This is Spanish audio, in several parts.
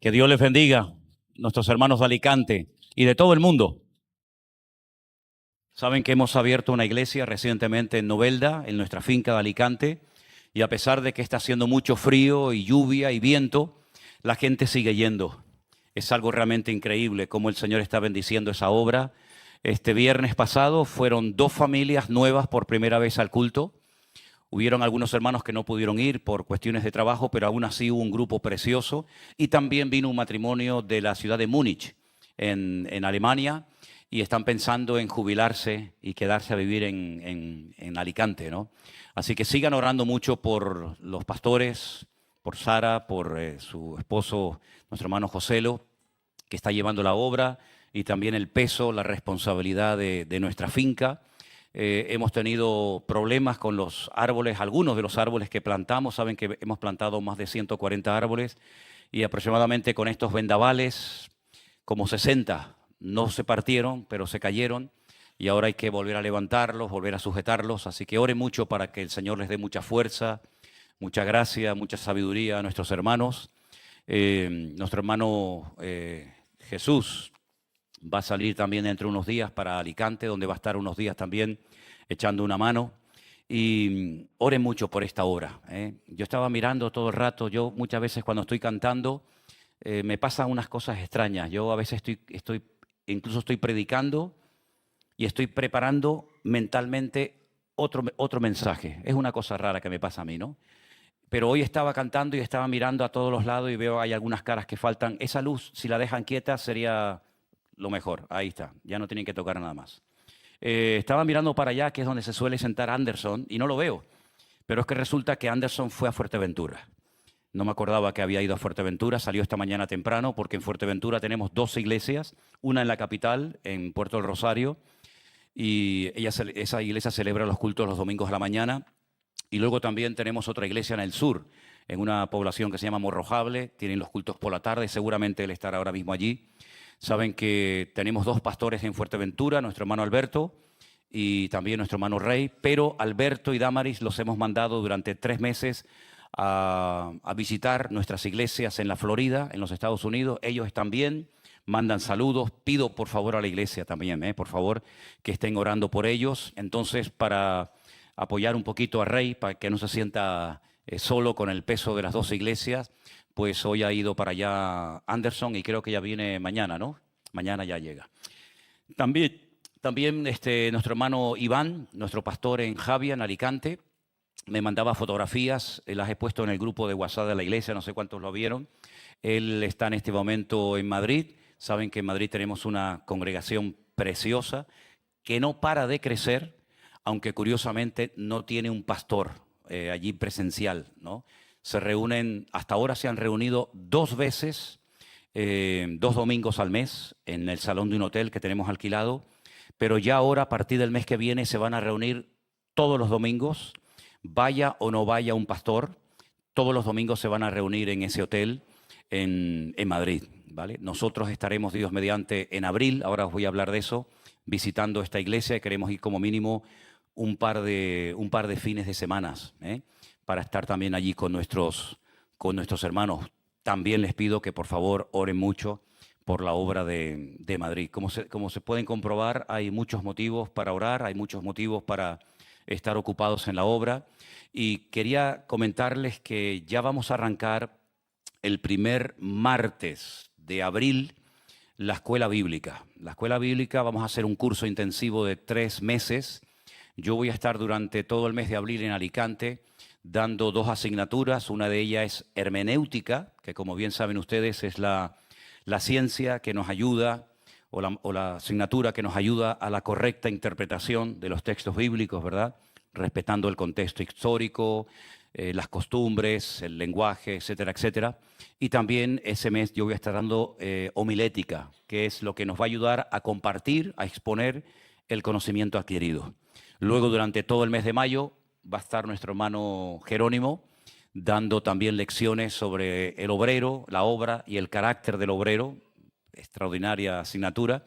Que Dios les bendiga, nuestros hermanos de Alicante y de todo el mundo. Saben que hemos abierto una iglesia recientemente en Novelda, en nuestra finca de Alicante, y a pesar de que está haciendo mucho frío y lluvia y viento, la gente sigue yendo. Es algo realmente increíble cómo el Señor está bendiciendo esa obra. Este viernes pasado fueron 2 familias nuevas por primera vez al culto. Hubieron algunos hermanos que no pudieron ir por cuestiones de trabajo, pero aún así hubo un grupo precioso. Y también vino un matrimonio de la ciudad de Múnich, en Alemania, y están pensando en jubilarse y quedarse a vivir en Alicante, ¿no? Así que sigan orando mucho por los pastores, por Sara, por su esposo, nuestro hermano Joselo, que está llevando la obra, y también el peso, la responsabilidad de nuestra finca. Hemos tenido problemas con los árboles, algunos de los árboles que plantamos. Saben que hemos plantado más de 140 árboles y aproximadamente con estos vendavales, como 60 no se partieron, pero se cayeron y ahora hay que volver a levantarlos, volver a sujetarlos. Así que oren mucho para que el Señor les dé mucha fuerza, mucha gracia, mucha sabiduría a nuestros hermanos. Nuestro hermano Jesús va a salir también dentro de unos días para Alicante, donde va a estar unos días también echando una mano. Y oren mucho por esta obra. Yo estaba mirando todo el rato, yo muchas veces cuando estoy cantando me pasan unas cosas extrañas. Yo a veces incluso estoy predicando y estoy preparando mentalmente otro mensaje. Es una cosa rara que me pasa a mí, ¿no? Pero hoy estaba cantando y estaba mirando a todos los lados y veo hay algunas caras que faltan. Esa luz, si la dejan quieta, sería lo mejor. Ahí está, ya no tienen que tocar nada más. Estaba mirando para allá, que es donde se suele sentar Anderson, y no lo veo. Pero es que resulta que Anderson fue a Fuerteventura. No me acordaba que había ido a Fuerteventura, salió esta mañana temprano, porque en Fuerteventura tenemos 2 iglesias, una en la capital, en Puerto del Rosario, y esa iglesia celebra los cultos los domingos a la mañana, y luego también tenemos otra iglesia en el sur, en una población que se llama Morrojable, tienen los cultos por la tarde, seguramente él estará ahora mismo allí. Saben que tenemos 2 pastores en Fuerteventura, nuestro hermano Alberto y también nuestro hermano Rey, pero Alberto y Damaris los hemos mandado durante 3 meses a visitar nuestras iglesias en la Florida, en los Estados Unidos. Ellos están bien, mandan saludos. Pido por favor a la iglesia también, por favor, que estén orando por ellos. Entonces, para apoyar un poquito a Rey, para que no se sienta solo con el peso de las 2 iglesias, pues hoy ha ido para allá Anderson y creo que ya viene mañana, ¿no? Mañana ya llega. También nuestro hermano Iván, nuestro pastor en Javia, en Alicante, me mandaba fotografías, las he puesto en el grupo de WhatsApp de la iglesia, no sé cuántos lo vieron. Él está en este momento en Madrid. Saben que en Madrid tenemos una congregación preciosa que no para de crecer, aunque curiosamente no tiene un pastor allí presencial, ¿no? Se reúnen, hasta ahora se han reunido 2 veces, 2 domingos al mes, en el salón de un hotel que tenemos alquilado, pero ya ahora, a partir del mes que viene, se van a reunir todos los domingos, vaya o no vaya un pastor, todos los domingos se van a reunir en ese hotel en Madrid, ¿vale? Nosotros estaremos, Dios mediante, en abril, ahora os voy a hablar de eso, visitando esta iglesia y queremos ir como mínimo un par de fines de semanas, para estar también allí con nuestros hermanos. También les pido que por favor oren mucho por la obra de Madrid. Como se pueden comprobar, hay muchos motivos para orar, hay muchos motivos para estar ocupados en la obra. Y quería comentarles que ya vamos a arrancar el primer martes de abril la escuela bíblica. La escuela bíblica, vamos a hacer un curso intensivo de 3 meses. Yo voy a estar durante todo el mes de abril en Alicante dando 2 asignaturas. Una de ellas es hermenéutica, que como bien saben ustedes es la ciencia que nos ayuda, o la asignatura que nos ayuda a la correcta interpretación de los textos bíblicos, ¿verdad? Respetando el contexto histórico, las costumbres, el lenguaje, etcétera, etcétera. Y también ese mes yo voy a estar dando homilética, que es lo que nos va a ayudar a compartir, a exponer el conocimiento adquirido. Luego, durante todo el mes de mayo, va a estar nuestro hermano Jerónimo dando también lecciones sobre el obrero, la obra y el carácter del obrero, extraordinaria asignatura.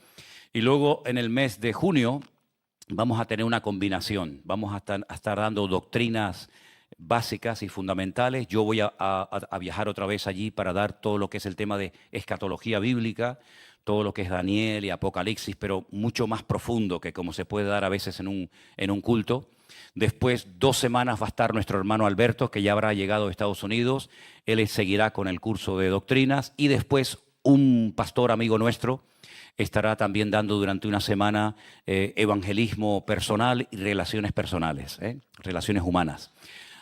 Y luego, en el mes de junio, vamos a tener una combinación. Vamos a estar dando doctrinas básicas y fundamentales. Yo voy a viajar otra vez allí para dar todo lo que es el tema de escatología bíblica, todo lo que es Daniel y Apocalipsis, pero mucho más profundo que como se puede dar a veces en un culto. Después, 2 semanas va a estar nuestro hermano Alberto, que ya habrá llegado a Estados Unidos. Él seguirá con el curso de doctrinas. Y después, un pastor amigo nuestro estará también dando durante una semana evangelismo personal y relaciones personales, relaciones humanas.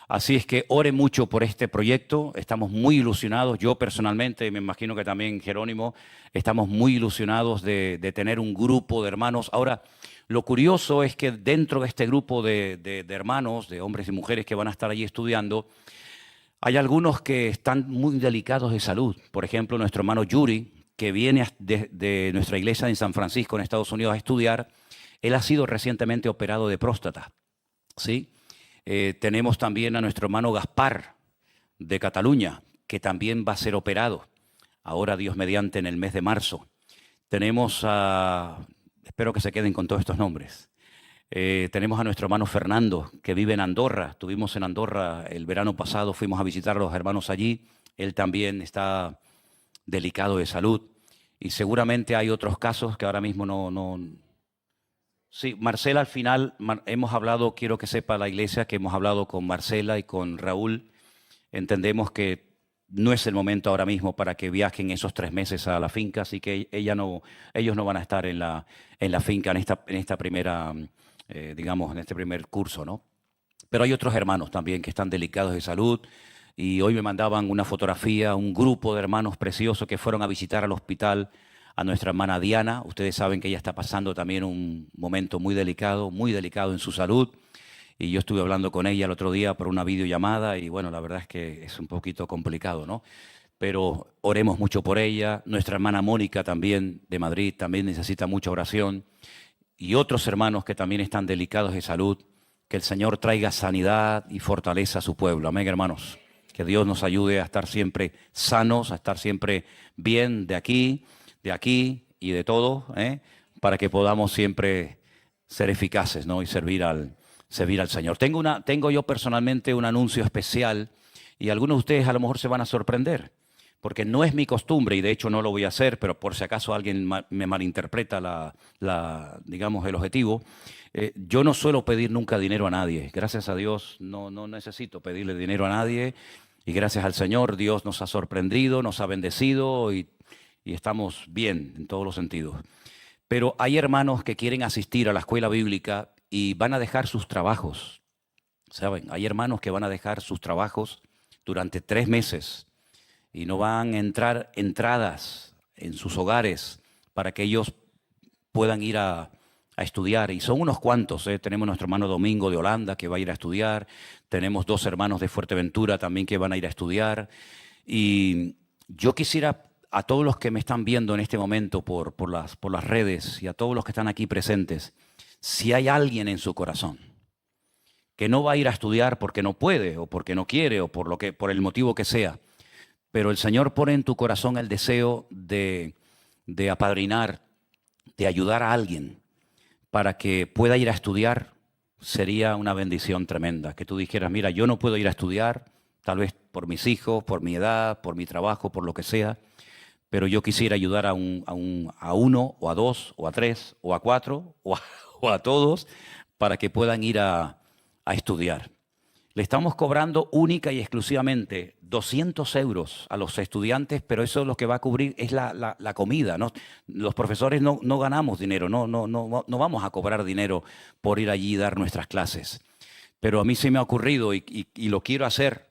Así es que ore mucho por este proyecto, estamos muy ilusionados, yo personalmente, me imagino que también Jerónimo, estamos muy ilusionados de tener un grupo de hermanos. Ahora, lo curioso es que dentro de este grupo de hermanos, de hombres y mujeres que van a estar allí estudiando, hay algunos que están muy delicados de salud. Por ejemplo, nuestro hermano Yuri, que viene de nuestra iglesia en San Francisco, en Estados Unidos, a estudiar, él ha sido recientemente operado de próstata, ¿sí? Tenemos también a nuestro hermano Gaspar, de Cataluña, que también va a ser operado, ahora Dios mediante, en el mes de marzo. Tenemos a, espero que se queden con todos estos nombres, tenemos a nuestro hermano Fernando, que vive en Andorra. Estuvimos en Andorra el verano pasado, fuimos a visitar a los hermanos allí. Él también está delicado de salud. Y seguramente hay otros casos que ahora mismo no. Sí, Marcela, al final hemos hablado, quiero que sepa la iglesia que hemos hablado con Marcela y con Raúl. Entendemos que no es el momento ahora mismo para que viajen esos 3 meses a la finca, así que ellos no van a estar en la finca en esta primera, digamos, en este primer curso, ¿no? Pero hay otros hermanos también que están delicados de salud. Y hoy me mandaban una fotografía, un grupo de hermanos preciosos que fueron a visitar al hospital a nuestra hermana Diana. Ustedes saben que ella está pasando también un momento muy delicado en su salud. Y yo estuve hablando con ella el otro día por una videollamada y bueno, la verdad es que es un poquito complicado, ¿no? Pero oremos mucho por ella. Nuestra hermana Mónica también, de Madrid, también necesita mucha oración. Y otros hermanos que también están delicados de salud. Que el Señor traiga sanidad y fortaleza a su pueblo. Amén, hermanos. Que Dios nos ayude a estar siempre sanos, a estar siempre bien de aquí y de todo, para que podamos siempre ser eficaces, ¿no? Y servir al Señor. Tengo yo personalmente un anuncio especial y algunos de ustedes a lo mejor se van a sorprender, porque no es mi costumbre y de hecho no lo voy a hacer, pero por si acaso alguien me malinterpreta digamos, el objetivo. Yo no suelo pedir nunca dinero a nadie. Gracias a Dios no necesito pedirle dinero a nadie. Y gracias al Señor Dios nos ha sorprendido, nos ha bendecido y estamos bien en todos los sentidos. Pero hay hermanos que quieren asistir a la escuela bíblica y van a dejar sus trabajos. ¿Saben? Hay hermanos que van a dejar sus trabajos durante 3 meses y no van a entrar entradas en sus hogares para que ellos puedan ir a estudiar. Y son unos cuantos. Tenemos nuestro hermano Domingo de Holanda que va a ir a estudiar. Tenemos 2 hermanos de Fuerteventura también que van a ir a estudiar. Y yo quisiera a todos los que me están viendo en este momento por las redes y a todos los que están aquí presentes, si hay alguien en su corazón que no va a ir a estudiar porque no puede o porque no quiere o por el motivo que sea, pero el Señor pone en tu corazón el deseo de apadrinar, de ayudar a alguien para que pueda ir a estudiar, sería una bendición tremenda. Que tú dijeras, mira, yo no puedo ir a estudiar, tal vez por mis hijos, por mi edad, por mi trabajo, por lo que sea, pero yo quisiera ayudar a uno, o a 2, o a 3, o a 4, o a todos, para que puedan ir a estudiar. Le estamos cobrando única y exclusivamente 200 euros a los estudiantes, pero eso es lo que va a cubrir es la comida, ¿no? Los profesores no ganamos dinero, no vamos a cobrar dinero por ir allí y dar nuestras clases. Pero a mí se me ha ocurrido y lo quiero hacer,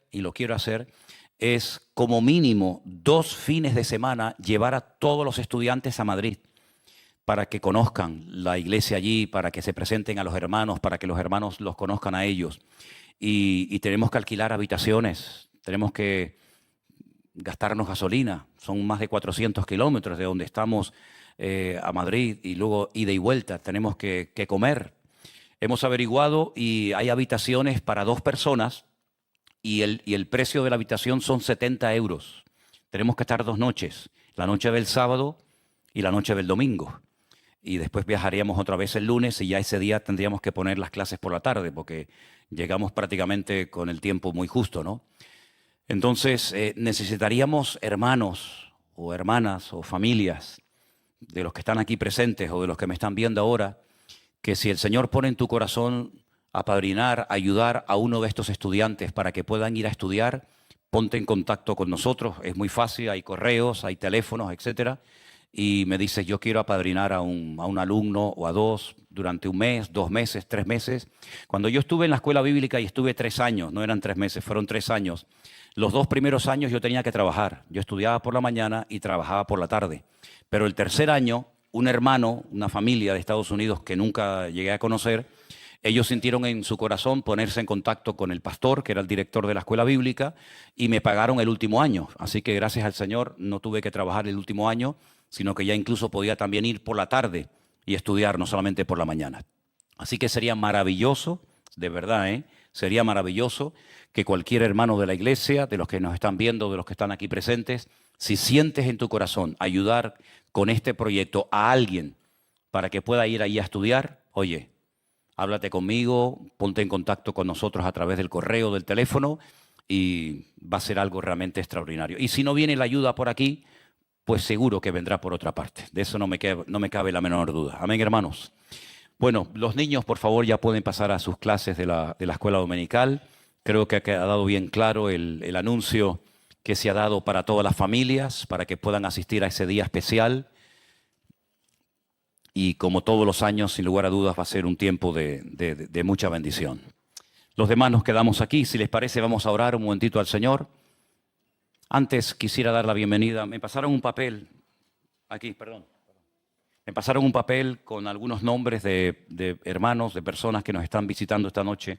es como mínimo 2 fines de semana llevar a todos los estudiantes a Madrid para que conozcan la iglesia allí, para que se presenten a los hermanos, para que los hermanos los conozcan a ellos. Y tenemos que alquilar habitaciones, tenemos que gastarnos gasolina. Son más de 400 kilómetros de donde estamos a Madrid y luego ida y vuelta. Tenemos que comer. Hemos averiguado y hay habitaciones para 2 personas y el precio de la habitación son 70 euros. Tenemos que estar 2 noches, la noche del sábado y la noche del domingo. y después viajaríamos otra vez el lunes y ya ese día tendríamos que poner las clases por la tarde porque llegamos prácticamente con el tiempo muy justo, ¿no? Entonces necesitaríamos hermanos o hermanas o familias de los que están aquí presentes o de los que me están viendo ahora, que si el Señor pone en tu corazón apadrinar, ayudar a uno de estos estudiantes para que puedan ir a estudiar, ponte en contacto con nosotros. Es muy fácil, hay correos, hay teléfonos, etcétera. Y me dices, yo quiero apadrinar a un alumno o a dos durante un mes, 2 meses, 3 meses. Cuando yo estuve en la escuela bíblica y estuve 3 años, no eran 3 meses, fueron 3 años. Los 2 primeros años yo tenía que trabajar. Yo estudiaba por la mañana y trabajaba por la tarde. Pero el tercer año, un hermano, una familia de Estados Unidos que nunca llegué a conocer, ellos sintieron en su corazón ponerse en contacto con el pastor, que era el director de la escuela bíblica, y me pagaron el último año. Así que gracias al Señor no tuve que trabajar el último año, sino que ya incluso podía también ir por la tarde y estudiar, no solamente por la mañana. Así que sería maravilloso, de verdad, sería maravilloso que cualquier hermano de la iglesia, de los que nos están viendo, de los que están aquí presentes, si sientes en tu corazón ayudar con este proyecto a alguien para que pueda ir ahí a estudiar, oye, háblate conmigo, ponte en contacto con nosotros a través del correo, del teléfono, y va a ser algo realmente extraordinario. Y si no viene la ayuda por aquí, pues seguro que vendrá por otra parte. De eso no me cabe la menor duda. Amén, hermanos. Bueno, los niños, por favor, ya pueden pasar a sus clases de la escuela dominical. Creo que ha quedado bien claro el anuncio que se ha dado para todas las familias, para que puedan asistir a ese día especial. Y como todos los años, sin lugar a dudas, va a ser un tiempo de mucha bendición. Los demás nos quedamos aquí. Si les parece, vamos a orar un momentito al Señor. Antes quisiera dar la bienvenida. Me pasaron un papel, aquí, perdón. Me pasaron un papel con algunos nombres de hermanos, de personas que nos están visitando esta noche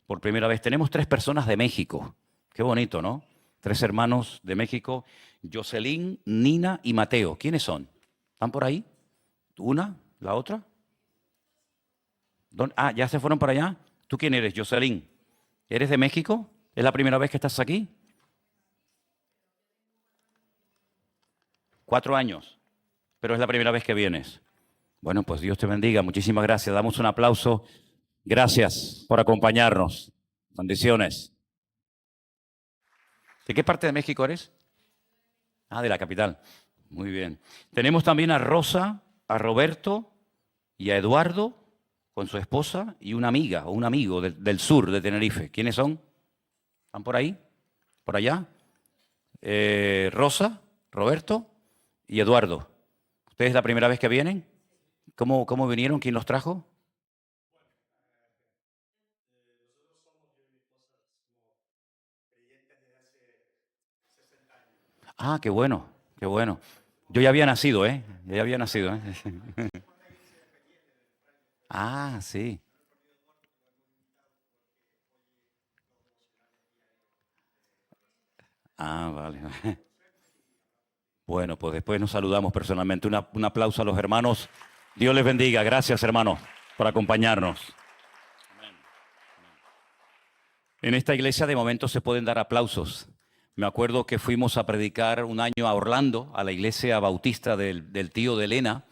por primera vez. Tenemos 3 personas de México. Qué bonito, ¿no? 3 hermanos de México. Jocelyn, Nina y Mateo. ¿Quiénes son? ¿Están por ahí? ¿Una? ¿La otra? Ah, ¿ya se fueron para allá? ¿Tú quién eres, Jocelyn? ¿Eres de México? ¿Es la primera vez que estás aquí? 4 años, pero es la primera vez que vienes. Bueno, pues Dios te bendiga. Muchísimas gracias. Damos un aplauso. Gracias por acompañarnos. Bendiciones. ¿De qué parte de México eres? Ah, de la capital. Muy bien. Tenemos también a Rosa, a Roberto y a Eduardo con su esposa y una amiga o un amigo del sur de Tenerife. ¿Quiénes son? ¿Están por ahí? ¿Por allá? Rosa, Roberto y Eduardo. ¿Ustedes es la primera vez que vienen? ¿Cómo vinieron? ¿Quién los trajo? Ah, qué bueno, qué bueno. Yo ya había nacido, ¿eh? Yo ya había nacido, ¿eh? Ah, sí. Ah, vale. Bueno, pues después nos saludamos personalmente. Un aplauso a los hermanos. Dios les bendiga. Gracias, hermanos, por acompañarnos. En esta iglesia de momento se pueden dar aplausos. Me acuerdo que fuimos a predicar un año a Orlando, a la iglesia bautista del tío de Elena.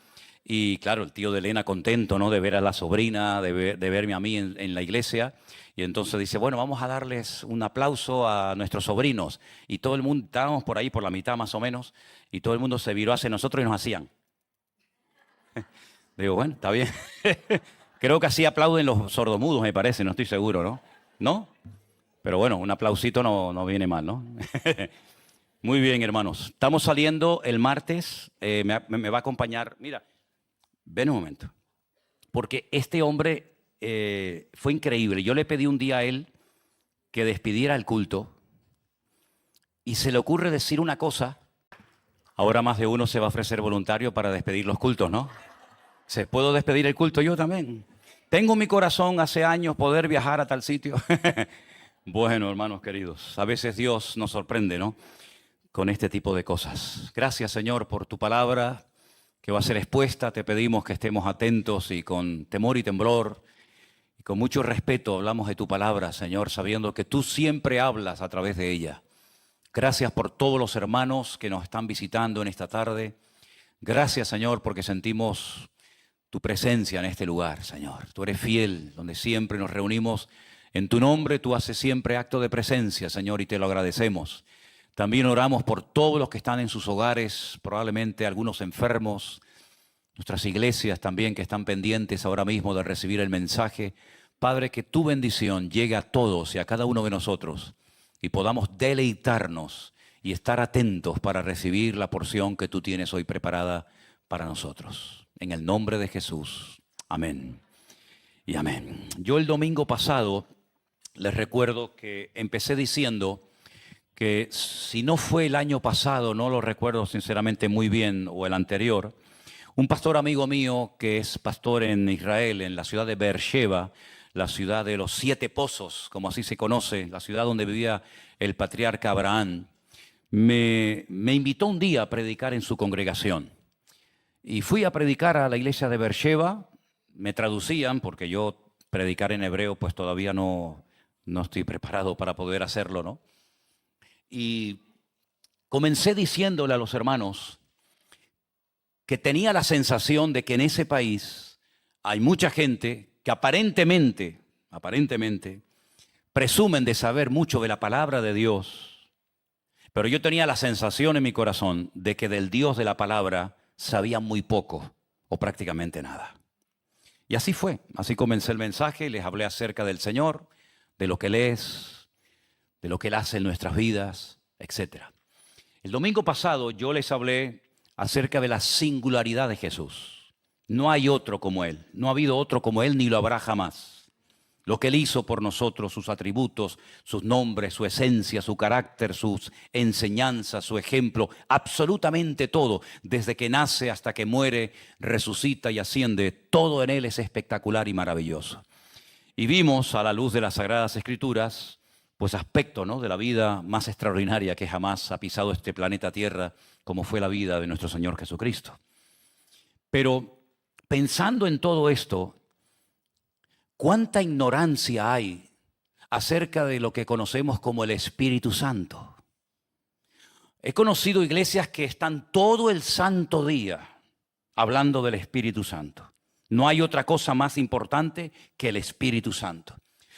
Y claro, el tío de Elena contento, ¿no? De ver a la sobrina, de verme a mí en la iglesia. Y entonces dice, bueno, vamos a darles un aplauso a nuestros sobrinos. Y todo el mundo, estábamos por ahí, por la mitad más o menos, y todo el mundo se viró hacia nosotros y nos hacían. Digo, bueno, está bien. Creo que así aplauden los sordomudos, me parece, no estoy seguro, ¿no? ¿No? Pero bueno, un aplausito no viene mal, ¿no? Muy bien, hermanos. Estamos saliendo el martes. Me va a acompañar. Mira, ven un momento. Porque este hombre fue increíble. Yo le pedí un día a él que despidiera el culto y se le ocurre decir una cosa. Ahora más de uno se va a ofrecer voluntario para despedir los cultos, ¿no? ¿Se puedo despedir el culto yo también? Tengo en mi corazón hace años poder viajar a tal sitio. Bueno, hermanos queridos, a veces Dios nos sorprende, ¿no? Con este tipo de cosas. Gracias, Señor, por tu palabra que va a ser expuesta. Te pedimos que estemos atentos y con temor y temblor y con mucho respeto hablamos de tu palabra, Señor, sabiendo que tú siempre hablas a través de ella. Gracias por todos los hermanos que nos están visitando en esta tarde. Gracias, Señor, porque sentimos tu presencia en este lugar, Señor. Tú eres fiel, donde siempre nos reunimos en tu nombre. Tú haces siempre acto de presencia, Señor, y te lo agradecemos. También oramos por todos los que están en sus hogares, probablemente algunos enfermos, nuestras iglesias también que están pendientes ahora mismo de recibir el mensaje. Padre, que tu bendición llegue a todos y a cada uno de nosotros y podamos deleitarnos y estar atentos para recibir la porción que tú tienes hoy preparada para nosotros. En el nombre de Jesús. Amén y amén. Yo el domingo pasado les recuerdo que empecé diciendo que si no fue el año pasado, no lo recuerdo sinceramente muy bien, o el anterior, un pastor amigo mío que es pastor en Israel, en la ciudad de Beersheba, la ciudad de los 7 pozos, como así se conoce, la ciudad donde vivía el patriarca Abraham, me invitó un día a predicar en su congregación. Y fui a predicar a la iglesia de Beersheba. Me traducían, porque yo predicar en hebreo pues todavía no estoy preparado para poder hacerlo, ¿no? Y comencé diciéndole a los hermanos que tenía la sensación de que en ese país hay mucha gente que aparentemente presumen de saber mucho de la palabra de Dios, pero yo tenía la sensación en mi corazón de que del Dios de la palabra sabían muy poco o prácticamente nada. Y así fue, así comencé el mensaje, les hablé acerca del Señor, de lo que Él es, de lo que Él hace en nuestras vidas, etc. El domingo pasado yo les hablé acerca de la singularidad de Jesús. No hay otro como Él, no ha habido otro como Él ni lo habrá jamás. Lo que Él hizo por nosotros, sus atributos, sus nombres, su esencia, su carácter, sus enseñanzas, su ejemplo, absolutamente todo, desde que nace hasta que muere, resucita y asciende, todo en Él es espectacular y maravilloso. Y vimos a la luz de las Sagradas Escrituras, pues aspectos, ¿no?, de la vida más extraordinaria que jamás ha pisado este planeta Tierra, como fue la vida de nuestro Señor Jesucristo. Pero pensando en todo esto, ¿cuánta ignorancia hay acerca de lo que conocemos como el Espíritu Santo? He conocido iglesias que están todo el santo día hablando del Espíritu Santo. No hay otra cosa más importante que el Espíritu Santo.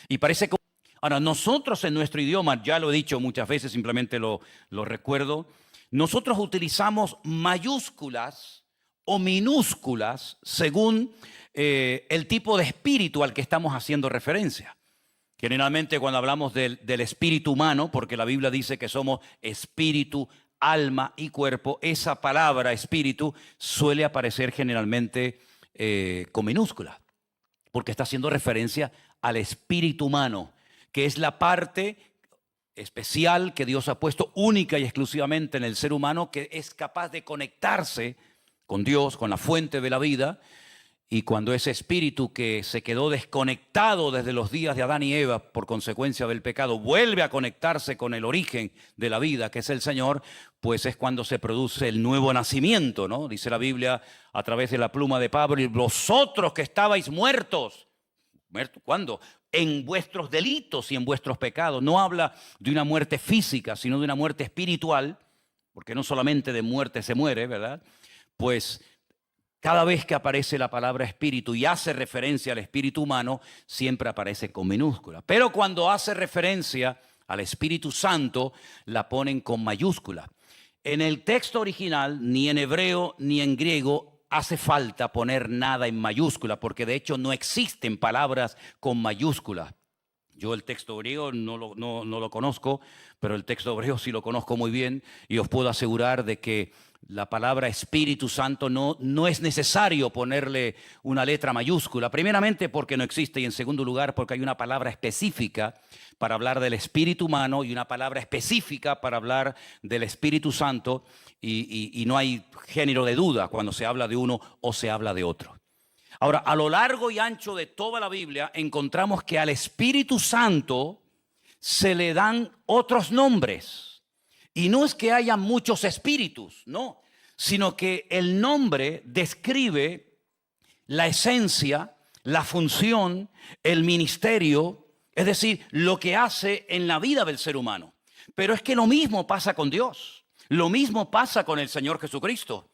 Y parece que... Ahora, nosotros en nuestro idioma, ya lo he dicho muchas veces, simplemente lo recuerdo, nosotros utilizamos mayúsculas o minúsculas según el tipo de espíritu al que estamos haciendo referencia. Generalmente cuando hablamos del espíritu humano, porque la Biblia dice que somos espíritu, alma y cuerpo, esa palabra espíritu suele aparecer generalmente con minúscula, porque está haciendo referencia al espíritu humano, que es la parte especial que Dios ha puesto única y exclusivamente en el ser humano, que es capaz de conectarse con Dios, con la fuente de la vida. Y cuando ese espíritu que se quedó desconectado desde los días de Adán y Eva por consecuencia del pecado vuelve a conectarse con el origen de la vida, que es el Señor, pues es cuando se produce el nuevo nacimiento, ¿no? Dice la Biblia a través de la pluma de Pablo: y vosotros que estabais muertos. ¿Muertos? ¿Cuándo? En vuestros delitos y en vuestros pecados. No habla de una muerte física, sino de una muerte espiritual, porque no solamente de muerte se muere, ¿verdad? Pues cada vez que aparece la palabra espíritu y hace referencia al espíritu humano, siempre aparece con minúscula. Pero cuando hace referencia al Espíritu Santo, la ponen con mayúscula. En el texto original, ni en hebreo ni en griego, hace falta poner nada en mayúscula, porque de hecho no existen palabras con mayúscula. Yo el texto griego no lo conozco, pero el texto hebreo sí lo conozco muy bien y os puedo asegurar de que la palabra Espíritu Santo no es necesario ponerle una letra mayúscula. Primeramente porque no existe, y en segundo lugar porque hay una palabra específica para hablar del espíritu humano y una palabra específica para hablar del Espíritu Santo, y no hay género de duda cuando se habla de uno o se habla de otro. Ahora, a lo largo y ancho de toda la Biblia encontramos que al Espíritu Santo se le dan otros nombres. Y no es que haya muchos espíritus, no, sino que el nombre describe la esencia, la función, el ministerio, es decir, lo que hace en la vida del ser humano. Pero es que lo mismo pasa con Dios, lo mismo pasa con el Señor Jesucristo.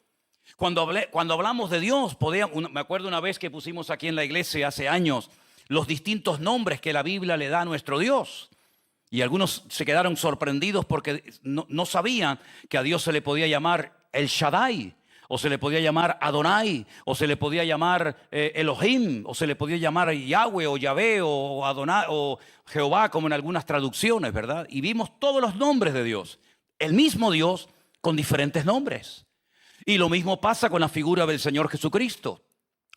Cuando hablamos de Dios, me acuerdo una vez que pusimos aquí en la iglesia hace años los distintos nombres que la Biblia le da a nuestro Dios. Y algunos se quedaron sorprendidos porque no sabían que a Dios se le podía llamar El Shaddai, o se le podía llamar Adonai, o se le podía llamar Elohim, o se le podía llamar Yahweh o Yahvé o Adonai o Jehová, como en algunas traducciones, ¿verdad? Y vimos todos los nombres de Dios. El mismo Dios con diferentes nombres. Y lo mismo pasa con la figura del Señor Jesucristo.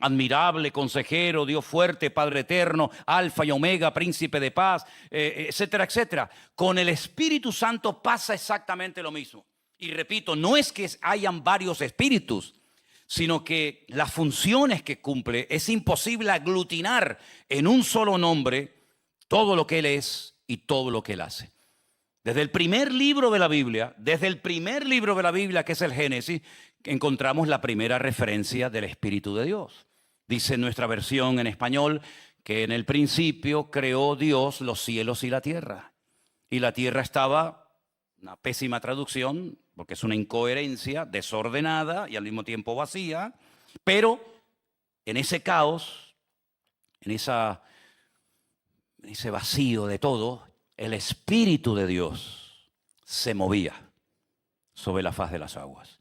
Admirable, consejero, Dios fuerte, Padre eterno, Alfa y Omega, Príncipe de paz, etcétera, etcétera. Con el Espíritu Santo pasa exactamente lo mismo. Y repito, no es que hayan varios espíritus, sino que las funciones que cumple es imposible aglutinar en un solo nombre todo lo que Él es y todo lo que Él hace. Desde el primer libro de la Biblia, que es el Génesis, encontramos la primera referencia del Espíritu de Dios. Dice en nuestra versión en español que en el principio creó Dios los cielos y la tierra. Y la tierra estaba, una pésima traducción, porque es una incoherencia, desordenada y al mismo tiempo vacía, pero en ese caos, en ese vacío de todo, el Espíritu de Dios se movía sobre la faz de las aguas.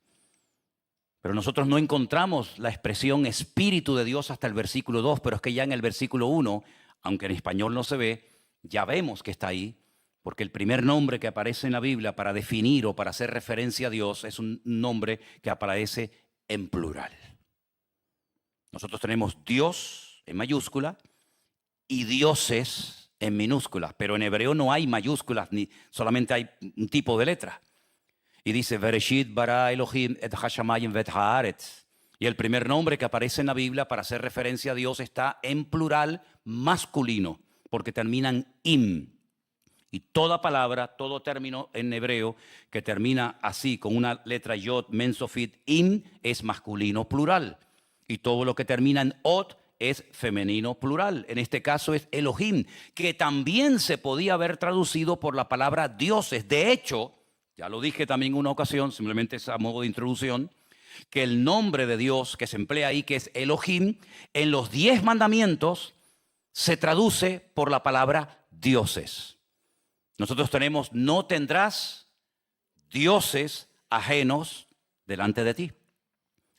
Pero nosotros no encontramos la expresión Espíritu de Dios hasta el versículo 2, pero es que ya en el versículo 1, aunque en español no se ve, ya vemos que está ahí, porque el primer nombre que aparece en la Biblia para definir o para hacer referencia a Dios es un nombre que aparece en plural. Nosotros tenemos Dios en mayúscula y dioses en minúsculas, pero en hebreo no hay mayúsculas, ni solamente hay un tipo de letra. Y dice, Bereshit bara Elohim et hashamayim vet haaretz. Y el primer nombre que aparece en la Biblia para hacer referencia a Dios está en plural masculino, porque terminan im. Y toda palabra, todo término en hebreo que termina así, con una letra yod, mensofit, im, es masculino plural. Y todo lo que termina en ot es femenino plural. En este caso es Elohim, que también se podía haber traducido por la palabra dioses. De hecho, ya lo dije también en una ocasión, simplemente es a modo de introducción, que el nombre de Dios que se emplea ahí, que es Elohim, en los 10 mandamientos se traduce por la palabra dioses. Nosotros tenemos, no tendrás dioses ajenos delante de ti.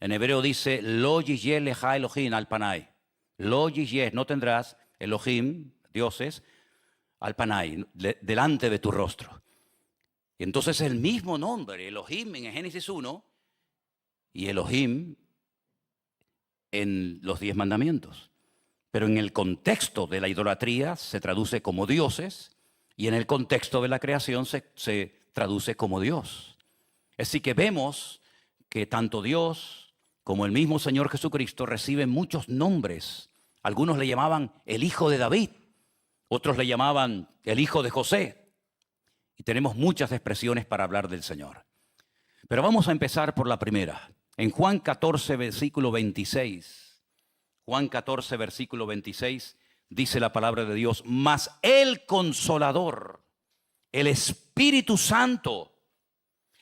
En hebreo dice, lo yiyeh leja Elohim al panay. Lo yiyeh, no tendrás Elohim, dioses, al panay, delante de tu rostro. Y entonces el mismo nombre, Elohim en Génesis 1 y Elohim en los 10 mandamientos. Pero en el contexto de la idolatría se traduce como dioses y en el contexto de la creación se traduce como Dios. Así que vemos que tanto Dios como el mismo Señor Jesucristo reciben muchos nombres. Algunos le llamaban el Hijo de David, otros le llamaban el Hijo de José. Y tenemos muchas expresiones para hablar del Señor. Pero vamos a empezar por la primera. En Juan 14, versículo 26. Juan 14, versículo 26, dice la palabra de Dios, mas el Consolador, el Espíritu Santo,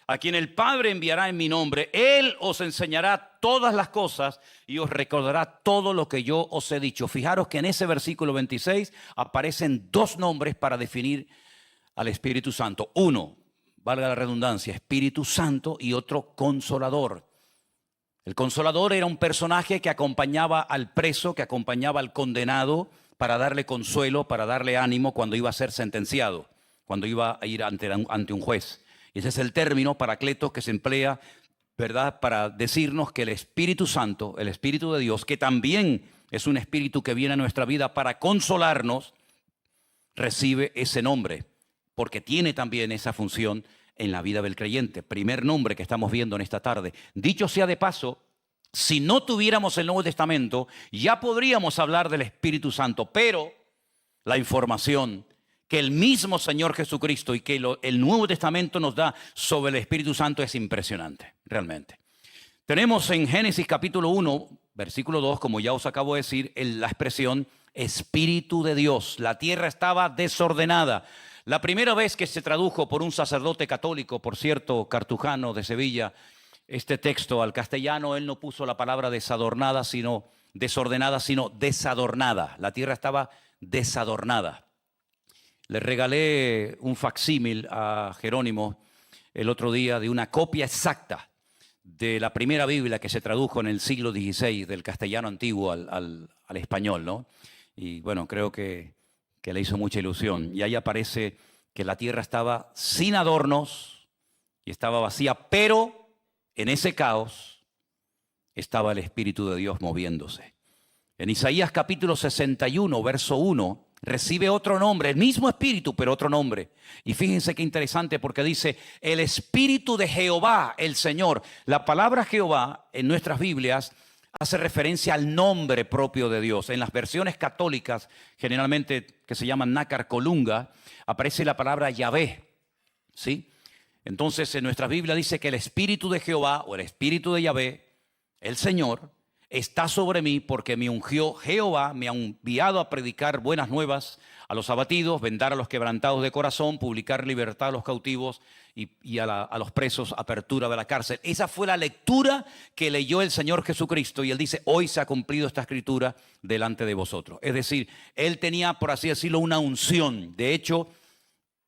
a quien el Padre enviará en mi nombre, Él os enseñará todas las cosas y os recordará todo lo que yo os he dicho. Fijaros que en ese versículo 26 aparecen 2 nombres para definir al Espíritu Santo. Uno, valga la redundancia, Espíritu Santo, y otro, Consolador. El Consolador era un personaje que acompañaba al preso, que acompañaba al condenado para darle consuelo, para darle ánimo cuando iba a ser sentenciado, cuando iba a ir ante un juez. Y ese es el término paracletos que se emplea, ¿verdad?, para decirnos que el Espíritu Santo, el Espíritu de Dios, que también es un espíritu que viene a nuestra vida para consolarnos, recibe ese nombre, porque tiene también esa función en la vida del creyente. Primer nombre que estamos viendo en esta tarde. Dicho sea de paso, si no tuviéramos el Nuevo Testamento, ya podríamos hablar del Espíritu Santo, pero la información que el mismo Señor Jesucristo y que el Nuevo Testamento nos da sobre el Espíritu Santo es impresionante, realmente. Tenemos en Génesis capítulo 1, versículo 2, como ya os acabo de decir, la expresión Espíritu de Dios. La tierra estaba desordenada. La primera vez que se tradujo por un sacerdote católico, por cierto, cartujano de Sevilla, este texto al castellano, él no puso la palabra desordenada, sino desadornada. La tierra estaba desadornada. Le regalé un facsímil a Jerónimo el otro día de una copia exacta de la primera Biblia que se tradujo en el siglo XVI del castellano antiguo al español, ¿no? Y bueno, creo que le hizo mucha ilusión. Y ahí aparece que la tierra estaba sin adornos y estaba vacía, pero en ese caos estaba el Espíritu de Dios moviéndose. En Isaías capítulo 61, verso 1, recibe otro nombre, el mismo Espíritu, pero otro nombre. Y fíjense qué interesante porque dice, el Espíritu de Jehová, el Señor. La palabra Jehová en nuestras Biblias hace referencia al nombre propio de Dios. En las versiones católicas, generalmente que se llaman nácar colunga, aparece la palabra Yahvé, ¿sí? Entonces en nuestra Biblia dice que el Espíritu de Jehová o el Espíritu de Yahvé, el Señor, está sobre mí porque me ungió Jehová, me ha enviado a predicar buenas nuevas a los abatidos, vendar a los quebrantados de corazón, publicar libertad a los cautivos y a los presos, apertura de la cárcel. Esa fue la lectura que leyó el Señor Jesucristo y Él dice, hoy se ha cumplido esta escritura delante de vosotros. Es decir, Él tenía, por así decirlo, una unción. De hecho,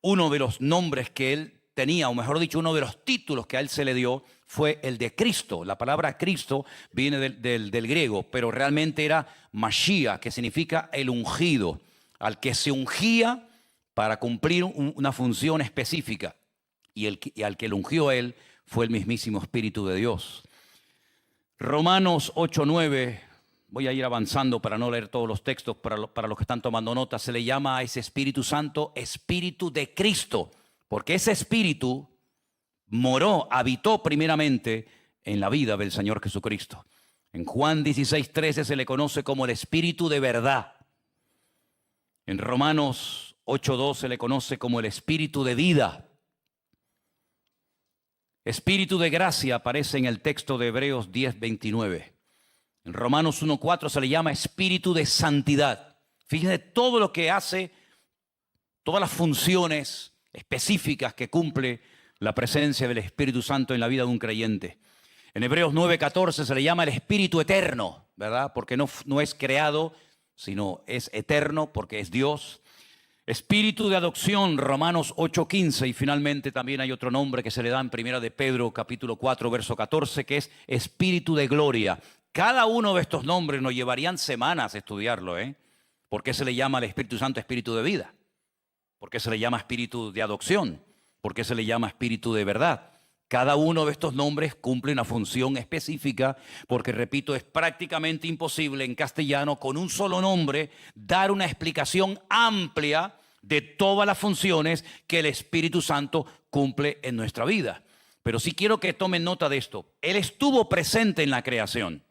uno de los nombres que Él tenía, o mejor dicho, uno de los títulos que a Él se le dio, fue el de Cristo. La palabra Cristo viene del griego, pero realmente era Mashiach, que significa el ungido, al que se ungía para cumplir una función específica. Y al que lo ungió a Él fue el mismísimo Espíritu de Dios. Romanos 8:9, voy a ir avanzando para no leer todos los textos, para los que están tomando nota, se le llama a ese Espíritu Santo Espíritu de Cristo, porque ese Espíritu habitó primeramente en la vida del Señor Jesucristo. En Juan 16:13 se le conoce como el Espíritu de verdad. En Romanos 8:2 se le conoce como el Espíritu de vida. Espíritu de gracia aparece en el texto de Hebreos 10:29. En Romanos 1:4 se le llama Espíritu de santidad. Fíjense todo lo que hace, todas las funciones específicas que cumple la presencia del Espíritu Santo en la vida de un creyente. En Hebreos 9:14 se le llama el Espíritu eterno, ¿verdad? Porque no es creado, sino es eterno porque es Dios. Espíritu de adopción, Romanos 8:15. Y finalmente también hay otro nombre que se le da en Primera de Pedro, capítulo 4, verso 14, que es Espíritu de gloria. Cada uno de estos nombres nos llevarían semanas a estudiarlo, ¿eh? ¿Por qué se le llama al Espíritu Santo Espíritu de vida? ¿Por qué se le llama Espíritu de adopción? ¿Por qué se le llama Espíritu de verdad? Cada uno de estos nombres cumple una función específica porque, repito, es prácticamente imposible en castellano con un solo nombre dar una explicación amplia de todas las funciones que el Espíritu Santo cumple en nuestra vida. Pero sí quiero que tomen nota de esto. Él estuvo presente en la creación.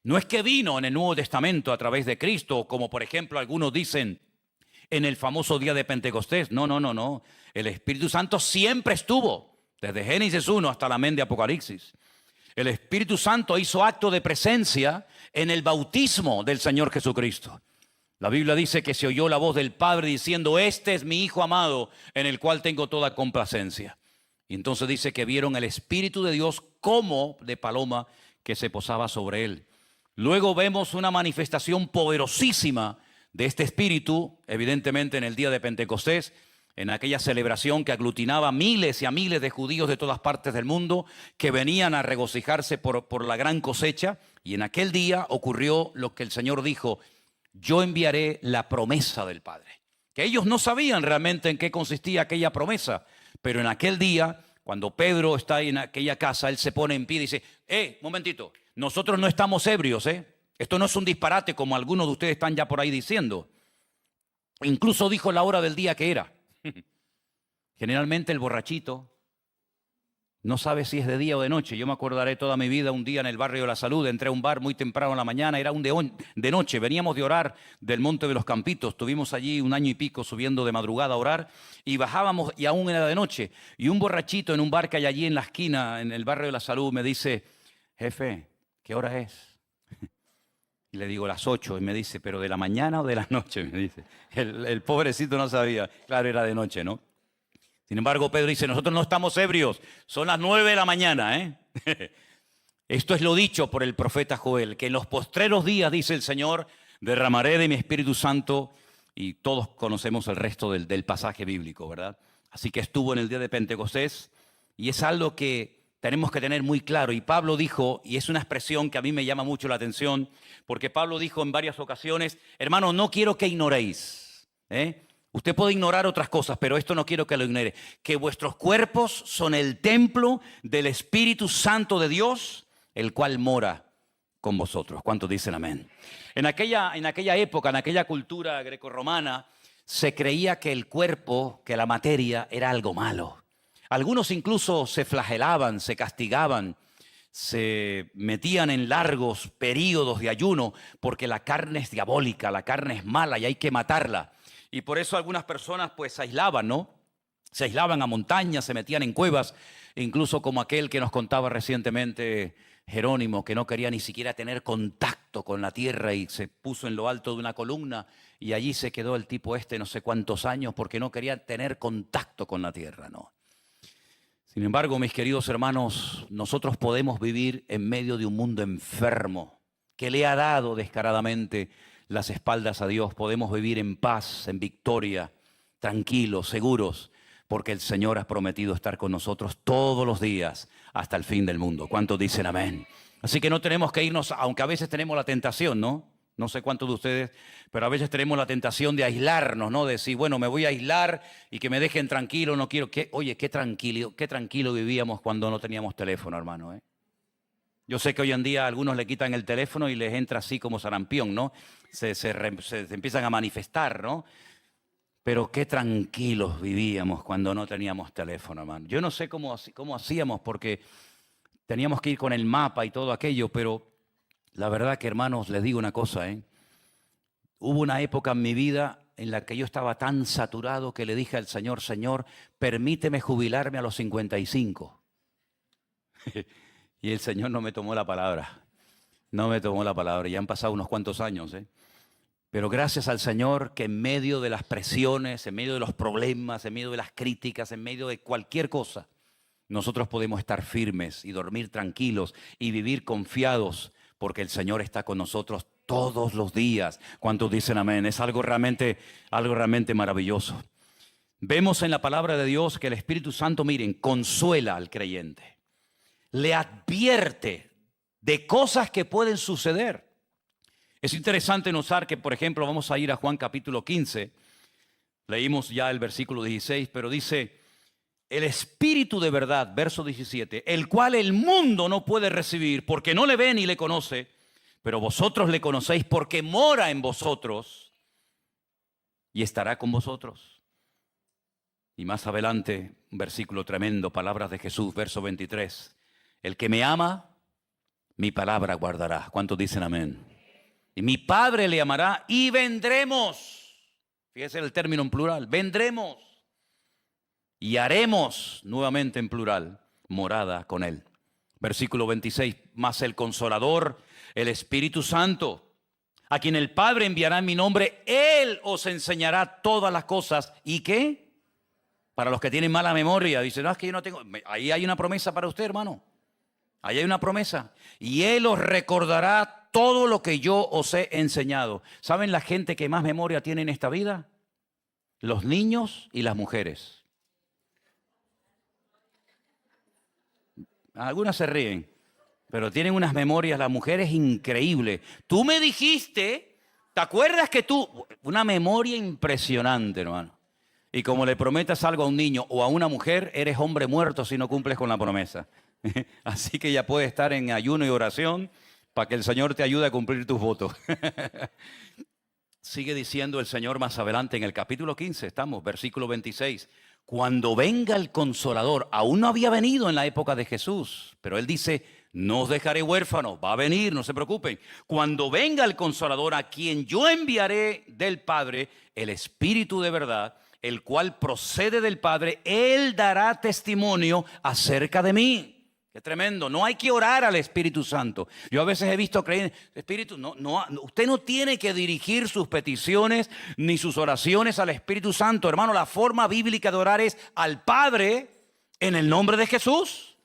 No es que vino en el Nuevo Testamento a través de Cristo, como por ejemplo algunos dicen en el famoso día de Pentecostés. No. El Espíritu Santo siempre estuvo. Desde Génesis 1 hasta la amén de Apocalipsis. El Espíritu Santo hizo acto de presencia en el bautismo del Señor Jesucristo. La Biblia dice que se oyó la voz del Padre diciendo, este es mi Hijo amado, en el cual tengo toda complacencia. Y entonces dice que vieron el Espíritu de Dios como de paloma que se posaba sobre él. Luego vemos una manifestación poderosísima de este Espíritu, evidentemente en el día de Pentecostés, en aquella celebración que aglutinaba miles y a miles de judíos de todas partes del mundo que venían a regocijarse por la gran cosecha. Y en aquel día ocurrió lo que el Señor dijo, yo enviaré la promesa del Padre. Que ellos no sabían realmente en qué consistía aquella promesa, pero en aquel día, cuando Pedro está en aquella casa, él se pone en pie y dice, momentito, nosotros no estamos ebrios, Esto no es un disparate como algunos de ustedes están ya por ahí diciendo. Incluso dijo la hora del día que era. Generalmente el borrachito no sabe si es de día o de noche. Yo me acordaré toda mi vida un día en el barrio de la Salud, entré a un bar muy temprano en la mañana, era de noche, veníamos de orar del Monte de los Campitos, estuvimos allí 1 año y pico subiendo de madrugada a orar y bajábamos y aún era de noche. Y un borrachito en un bar que hay allí en la esquina, en el barrio de la Salud, me dice, jefe, ¿qué hora es? Y le digo, las 8, y me dice, ¿pero de la mañana o de la noche? Me dice. El pobrecito no sabía, claro, era de noche, ¿no? Sin embargo, Pedro dice, nosotros no estamos ebrios, son las 9 de la mañana, ¿eh? Esto es lo dicho por el profeta Joel, que en los postreros días, dice el Señor, derramaré de mi Espíritu Santo, y todos conocemos el resto del pasaje bíblico, ¿verdad? Así que estuvo en el día de Pentecostés, y es algo que tenemos que tener muy claro. Y Pablo dijo, y es una expresión que a mí me llama mucho la atención, porque Pablo dijo en varias ocasiones, hermano, no quiero que ignoréis, ¿eh? Usted puede ignorar otras cosas, pero esto no quiero que lo ignore, que vuestros cuerpos son el templo del Espíritu Santo de Dios, el cual mora con vosotros. ¿Cuántos dicen amén? En aquella época, en aquella cultura grecorromana, se creía que el cuerpo, que la materia, era algo malo. Algunos incluso se flagelaban, se castigaban, se metían en largos periodos de ayuno, porque la carne es diabólica, la carne es mala y hay que matarla. Y por eso algunas personas pues se aislaban, ¿no? Se aislaban a montañas, se metían en cuevas, incluso como aquel que nos contaba recientemente Jerónimo, que no quería ni siquiera tener contacto con la tierra y se puso en lo alto de una columna y allí se quedó el tipo no sé cuántos años porque no quería tener contacto con la tierra, ¿no? Sin embargo, mis queridos hermanos, nosotros podemos vivir en medio de un mundo enfermo que le ha dado descaradamente las espaldas a Dios. Podemos vivir en paz, en victoria, tranquilos, seguros, porque el Señor ha prometido estar con nosotros todos los días hasta el fin del mundo. ¿Cuántos dicen amén? Así que no tenemos que irnos, aunque a veces tenemos la tentación, ¿no? No sé cuántos de ustedes, pero a veces tenemos la tentación de aislarnos, ¿no? De decir, bueno, me voy a aislar y que me dejen tranquilo, no quiero que... Oye, qué tranquilo vivíamos cuando no teníamos teléfono, hermano, ¿eh? Yo sé que hoy en día a algunos le quitan el teléfono y les entra así como sarampión, ¿no? Se empiezan a manifestar, ¿no? Pero qué tranquilos vivíamos cuando no teníamos teléfono, hermano. Yo no sé cómo hacíamos porque teníamos que ir con el mapa y todo aquello, pero la verdad que, hermanos, les digo una cosa, ¿eh? Hubo una época en mi vida en la que yo estaba tan saturado que le dije al Señor, Señor, permíteme jubilarme a los 55. Y el Señor no me tomó la palabra. No me tomó la palabra. Ya han pasado unos cuantos años, ¿eh? Pero gracias al Señor que en medio de las presiones, en medio de los problemas, en medio de las críticas, en medio de cualquier cosa, nosotros podemos estar firmes y dormir tranquilos y vivir confiados porque el Señor está con nosotros todos los días. ¿Cuántos dicen amén? Es algo realmente maravilloso. Vemos en la palabra de Dios que el Espíritu Santo, miren, consuela al creyente. Le advierte de cosas que pueden suceder. Es interesante notar que, por ejemplo, vamos a ir a Juan capítulo 15. Leímos ya el versículo 16, pero dice, el Espíritu de verdad, verso 17, el cual el mundo no puede recibir porque no le ve ni le conoce, pero vosotros le conocéis porque mora en vosotros y estará con vosotros. Y más adelante, un versículo tremendo, palabras de Jesús, verso 23, el que me ama, mi palabra guardará. ¿Cuántos dicen amén? Y mi Padre le amará y vendremos. Fíjese el término en plural. Vendremos. Y haremos, nuevamente en plural, morada con él. Versículo 26. Mas el Consolador, el Espíritu Santo, a quien el Padre enviará en mi nombre, Él os enseñará todas las cosas. ¿Y qué? Para los que tienen mala memoria. Dicen, no, es que yo no tengo. Ahí hay una promesa para usted, hermano. Ahí hay una promesa. Y Él os recordará todo lo que yo os he enseñado. ¿Saben la gente que más memoria tiene en esta vida? Los niños y las mujeres. Algunas se ríen, pero tienen unas memorias, las mujeres, increíbles. Tú me dijiste, ¿te acuerdas que tú? Una memoria impresionante, hermano. Y como le prometas algo a un niño o a una mujer, eres hombre muerto si no cumples con la promesa. Así que ya puedes estar en ayuno y oración para que el Señor te ayude a cumplir tus votos. Sigue diciendo el Señor más adelante en el capítulo 15, estamos, versículo 26. Cuando venga el Consolador, aún no había venido en la época de Jesús, pero Él dice, no os dejaré huérfanos, va a venir, no se preocupen. Cuando venga el Consolador, a quien yo enviaré del Padre, el Espíritu de verdad, el cual procede del Padre, Él dará testimonio acerca de mí. Qué tremendo. No hay que orar al Espíritu Santo. Yo a veces he visto creer, Espíritu, usted no tiene que dirigir sus peticiones ni sus oraciones al Espíritu Santo. Hermano, la forma bíblica de orar es al Padre en el nombre de Jesús.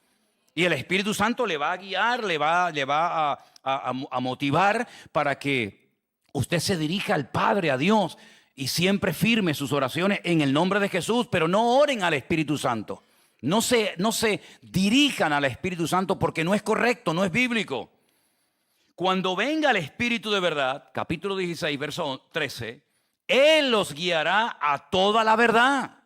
Y el Espíritu Santo le va a guiar, le va a motivar para que usted se dirija al Padre, a Dios, y siempre firme sus oraciones en el nombre de Jesús, pero no oren al Espíritu Santo. No se dirijan al Espíritu Santo porque no es correcto, no es bíblico. Cuando venga el Espíritu de verdad, capítulo 16, verso 13, Él los guiará a toda la verdad.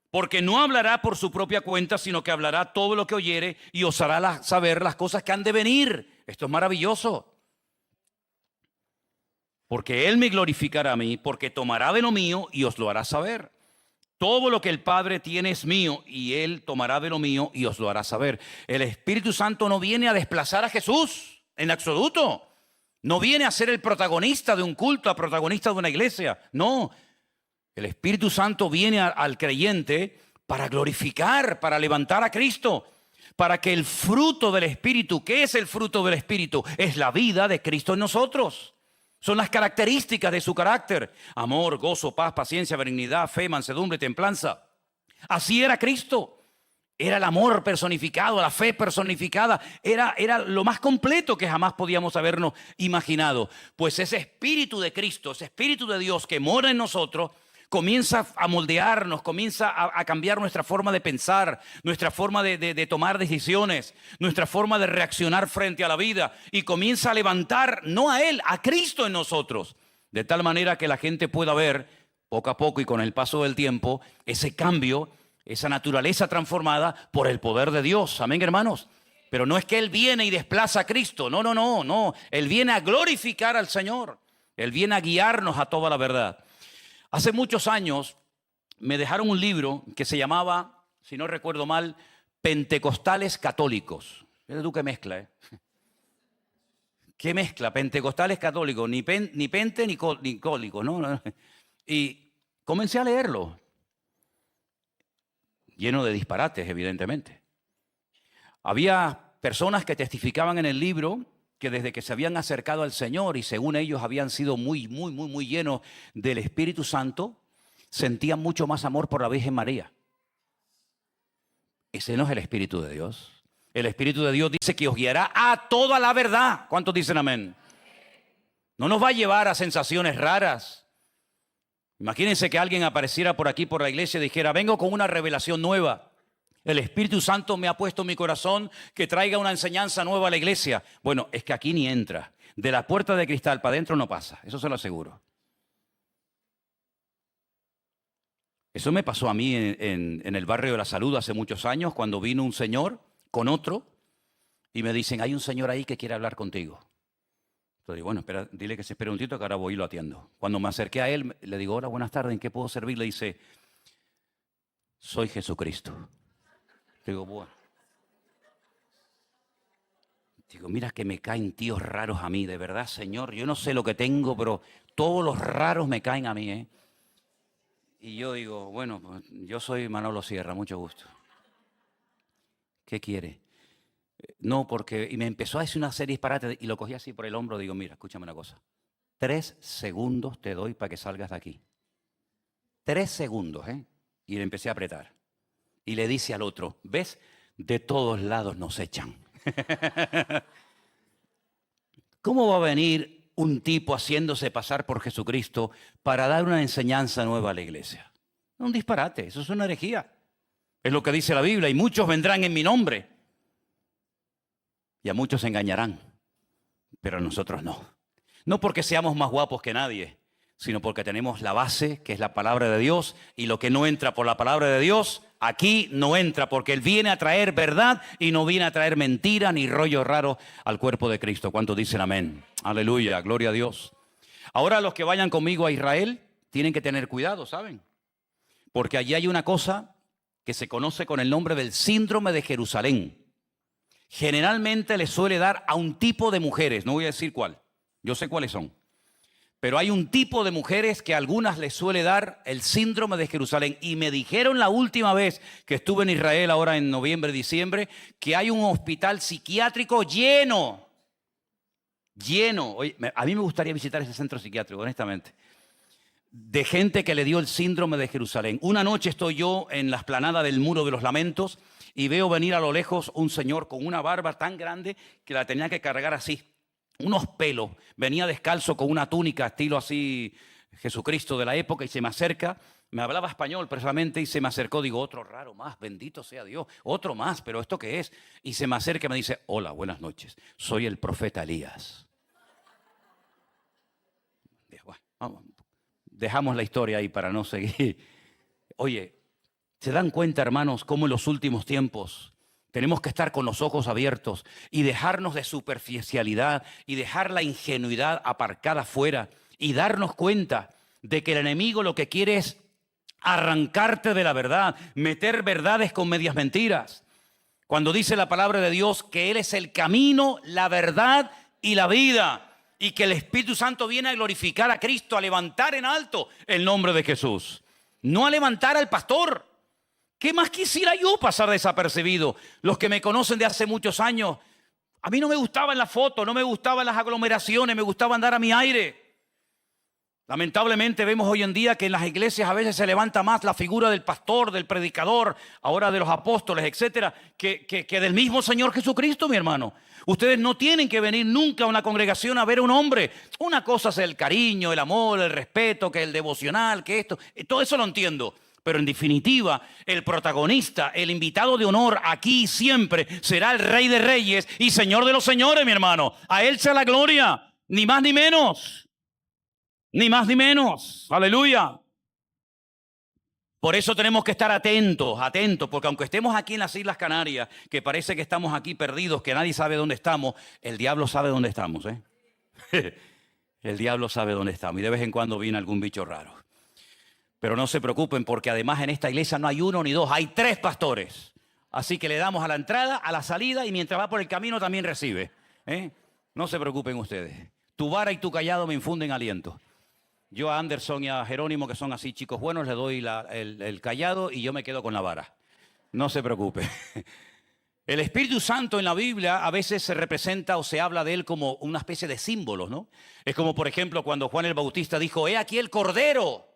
Porque no hablará por su propia cuenta, sino que hablará todo lo que oyere y os hará saber las cosas que han de venir. Esto es maravilloso. Porque Él me glorificará a mí, porque tomará de lo mío y os lo hará saber. Todo lo que el Padre tiene es mío y Él tomará de lo mío y os lo hará saber. El Espíritu Santo no viene a desplazar a Jesús en absoluto. No viene a ser el protagonista de un culto, el protagonista de una iglesia. No, el Espíritu Santo viene al creyente para glorificar, para levantar a Cristo, para que el fruto del Espíritu, ¿qué es el fruto del Espíritu? Es la vida de Cristo en nosotros. Son las características de su carácter: amor, gozo, paz, paciencia, benignidad, fe, mansedumbre, templanza. Así era Cristo. Era el amor personificado, la fe personificada. Era lo más completo que jamás podíamos habernos imaginado. Pues ese Espíritu de Cristo, ese Espíritu de Dios que mora en nosotros, comienza a moldearnos, comienza a cambiar nuestra forma de pensar, nuestra forma de tomar decisiones, nuestra forma de reaccionar frente a la vida, y comienza a levantar, no a Él, a Cristo en nosotros, de tal manera que la gente pueda ver poco a poco y con el paso del tiempo ese cambio, esa naturaleza transformada por el poder de Dios. Amén, hermanos. Pero no es que Él viene y desplaza a Cristo, no. Él viene a glorificar al Señor, Él viene a guiarnos a toda la verdad. Hace muchos años me dejaron un libro que se llamaba, si no recuerdo mal, Pentecostales Católicos. Mira tú qué mezcla, ¿eh? ¿Qué mezcla? Pentecostales católicos, ni pente ni cólicos, ¿no? Y comencé a leerlo, lleno de disparates, evidentemente. Había personas que testificaban en el libro que desde que se habían acercado al Señor y según ellos habían sido muy llenos del Espíritu Santo, sentían mucho más amor por la Virgen María. Ese no es el Espíritu de Dios. El Espíritu de Dios dice que os guiará a toda la verdad. ¿Cuántos dicen amén? No nos va a llevar a sensaciones raras. Imagínense que alguien apareciera por aquí, por la iglesia, y dijera: vengo con una revelación nueva. El Espíritu Santo me ha puesto en mi corazón que traiga una enseñanza nueva a la iglesia. Bueno, es que aquí ni entra. De la puerta de cristal para adentro no pasa. Eso se lo aseguro. Eso me pasó a mí en el barrio de la Salud hace muchos años, cuando vino un señor con otro y me dicen: hay un señor ahí que quiere hablar contigo. Entonces digo: bueno, espera, dile que se espere un tito que ahora voy y lo atiendo. Cuando me acerqué a él, le digo: hola, buenas tardes, ¿en qué puedo servir? Le dice: soy Jesucristo. Digo: bueno. Digo: mira que me caen tíos raros a mí, de verdad, Señor. Yo no sé lo que tengo, pero todos los raros me caen a mí, ¿eh? Y yo digo: bueno, pues yo soy Manolo Sierra, mucho gusto. ¿Qué quiere? No, porque... Y me empezó a decir una serie de disparates y lo cogí así por el hombro. Digo: mira, escúchame una cosa. 3 segundos te doy para que salgas de aquí. 3 segundos, ¿eh? Y le empecé a apretar. Y le dice al otro: ¿ves? De todos lados nos echan. ¿Cómo va a venir un tipo haciéndose pasar por Jesucristo para dar una enseñanza nueva a la iglesia? Es un disparate, eso es una herejía. Es lo que dice la Biblia: y muchos vendrán en mi nombre. Y a muchos se engañarán, pero a nosotros no. No porque seamos más guapos que nadie, sino porque tenemos la base, que es la palabra de Dios, y lo que no entra por la palabra de Dios, aquí no entra, porque Él viene a traer verdad y no viene a traer mentira ni rollo raro al cuerpo de Cristo. ¿Cuántos dicen amén? Aleluya, gloria a Dios. Ahora los que vayan conmigo a Israel tienen que tener cuidado, ¿saben? Porque allí hay una cosa que se conoce con el nombre del síndrome de Jerusalén. Generalmente le suele dar a un tipo de mujeres, no voy a decir cuál, yo sé cuáles son. Pero hay un tipo de mujeres que a algunas les suele dar el síndrome de Jerusalén. Y me dijeron la última vez que estuve en Israel, ahora en noviembre, diciembre, que hay un hospital psiquiátrico lleno. Lleno. Oye, a mí me gustaría visitar ese centro psiquiátrico, honestamente. De gente que le dio el síndrome de Jerusalén. Una noche estoy yo en la explanada del Muro de los Lamentos y veo venir a lo lejos un señor con una barba tan grande que la tenía que cargar así. Unos pelos, venía descalzo con una túnica, estilo así Jesucristo de la época, y se me acerca, me hablaba español precisamente, y se me acercó, digo, otro raro más, bendito sea Dios, otro más, pero ¿esto qué es? Y se me acerca y me dice, hola, buenas noches, soy el profeta Elías. Bueno, vamos, dejamos la historia ahí para no seguir. Oye, ¿se dan cuenta, hermanos, cómo en los últimos tiempos tenemos que estar con los ojos abiertos y dejarnos de superficialidad y dejar la ingenuidad aparcada fuera y darnos cuenta de que el enemigo lo que quiere es arrancarte de la verdad, meter verdades con medias mentiras? Cuando dice la palabra de Dios que Él es el camino, la verdad y la vida, y que el Espíritu Santo viene a glorificar a Cristo, a levantar en alto el nombre de Jesús, no a levantar al pastor. ¿Qué más quisiera yo pasar desapercibido? Los que me conocen de hace muchos años, a mí no me gustaban las fotos, no me gustaban las aglomeraciones, me gustaba andar a mi aire. Lamentablemente vemos hoy en día que en las iglesias a veces se levanta más la figura del pastor, del predicador, ahora de los apóstoles, etcétera, que del mismo Señor Jesucristo, mi hermano. Ustedes no tienen que venir nunca a una congregación a ver a un hombre. Una cosa es el cariño, el amor, el respeto, que el devocional, que esto, todo eso lo entiendo. Pero en definitiva, el protagonista, el invitado de honor aquí siempre será el Rey de Reyes y Señor de los Señores, mi hermano. A Él sea la gloria, ni más ni menos. Ni más ni menos. Aleluya. Por eso tenemos que estar atentos, porque aunque estemos aquí en las Islas Canarias, que parece que estamos aquí perdidos, que nadie sabe dónde estamos, el diablo sabe dónde estamos, ¿eh? El diablo sabe dónde estamos y de vez en cuando viene algún bicho raro. Pero no se preocupen, porque además en esta iglesia no hay uno ni dos, hay 3 pastores. Así que le damos a la entrada, a la salida, y mientras va por el camino también recibe. No se preocupen ustedes. Tu vara y tu callado me infunden aliento. Yo a Anderson y a Jerónimo, que son así chicos buenos, les doy el callado y yo me quedo con la vara. No se preocupe. El Espíritu Santo en la Biblia a veces se representa o se habla de él como una especie de símbolos, ¿no? Es como, por ejemplo, cuando Juan el Bautista dijo, he aquí el Cordero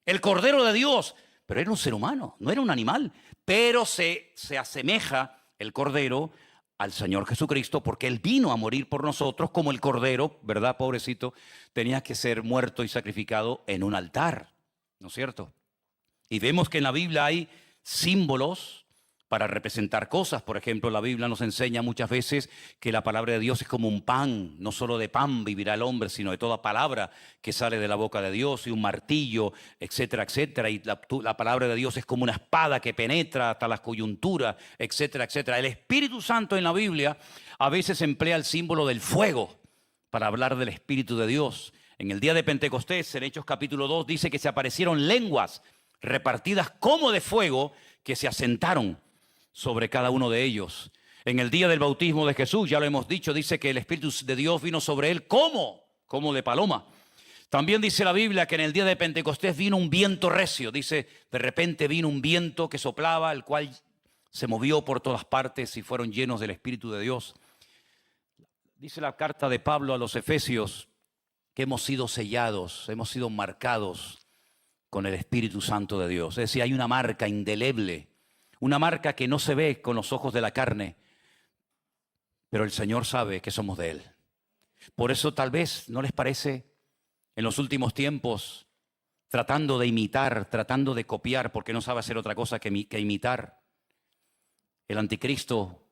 de Dios. Pero era un ser humano, no era un animal. Pero se asemeja el Cordero al Señor Jesucristo, porque Él vino a morir por nosotros como el Cordero, ¿verdad, pobrecito? Tenía que ser muerto y sacrificado en un altar, ¿no es cierto? Y vemos que en la Biblia hay símbolos para representar cosas. Por ejemplo, la Biblia nos enseña muchas veces que la palabra de Dios es como un pan. No solo de pan vivirá el hombre, sino de toda palabra que sale de la boca de Dios, y un martillo, etcétera, etcétera. Y la palabra de Dios es como una espada que penetra hasta las coyunturas, etcétera, etcétera. El Espíritu Santo en la Biblia a veces emplea el símbolo del fuego para hablar del Espíritu de Dios. En el día de Pentecostés, en Hechos capítulo 2, dice que se aparecieron lenguas repartidas como de fuego que se asentaron sobre cada uno de ellos. En el día del bautismo de Jesús, ya lo hemos dicho, dice que el Espíritu de Dios vino sobre él como de paloma. También dice la Biblia que en el día de Pentecostés vino un viento recio. Dice, de repente vino un viento que soplaba, el cual se movió por todas partes y fueron llenos del Espíritu de Dios. Dice la carta de Pablo a los Efesios que hemos sido sellados, hemos sido marcados con el Espíritu Santo de Dios. Es decir, hay una marca indeleble, una marca que no se ve con los ojos de la carne, pero el Señor sabe que somos de Él. Por eso tal vez, ¿no les parece? En los últimos tiempos, tratando de imitar, tratando de copiar, porque no sabe hacer otra cosa que imitar, el anticristo,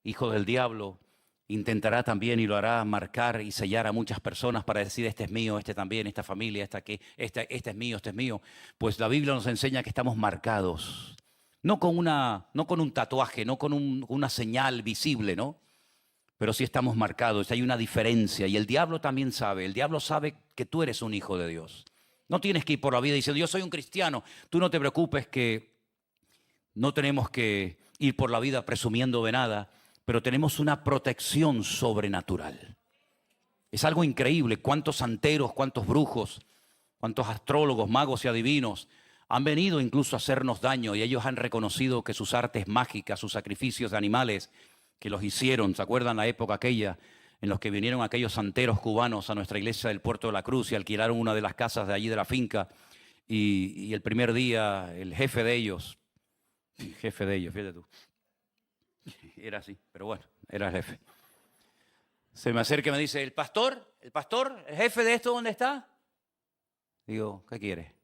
hijo del diablo, intentará también y lo hará marcar y sellar a muchas personas para decir, este es mío, este también, esta familia, este es mío, este es mío. Pues la Biblia nos enseña que estamos marcados. No con un tatuaje, no con una señal visible, ¿no? Pero sí estamos marcados, hay una diferencia. Y el diablo también sabe, el diablo sabe que tú eres un hijo de Dios. No tienes que ir por la vida diciendo, yo soy un cristiano. Tú no te preocupes, que no tenemos que ir por la vida presumiendo de nada, pero tenemos una protección sobrenatural. Es algo increíble cuántos santeros, cuántos brujos, cuántos astrólogos, magos y adivinos han venido incluso a hacernos daño y ellos han reconocido que sus artes mágicas, sus sacrificios de animales que los hicieron, ¿se acuerdan la época aquella en los que vinieron aquellos santeros cubanos a nuestra iglesia del Puerto de la Cruz y alquilaron una de las casas de allí de la finca? Y el primer día el jefe de ellos, fíjate tú, era así, pero bueno, era el jefe. Se me acerca y me dice, el pastor, el jefe de esto, ¿dónde está? Digo, ¿qué quiere?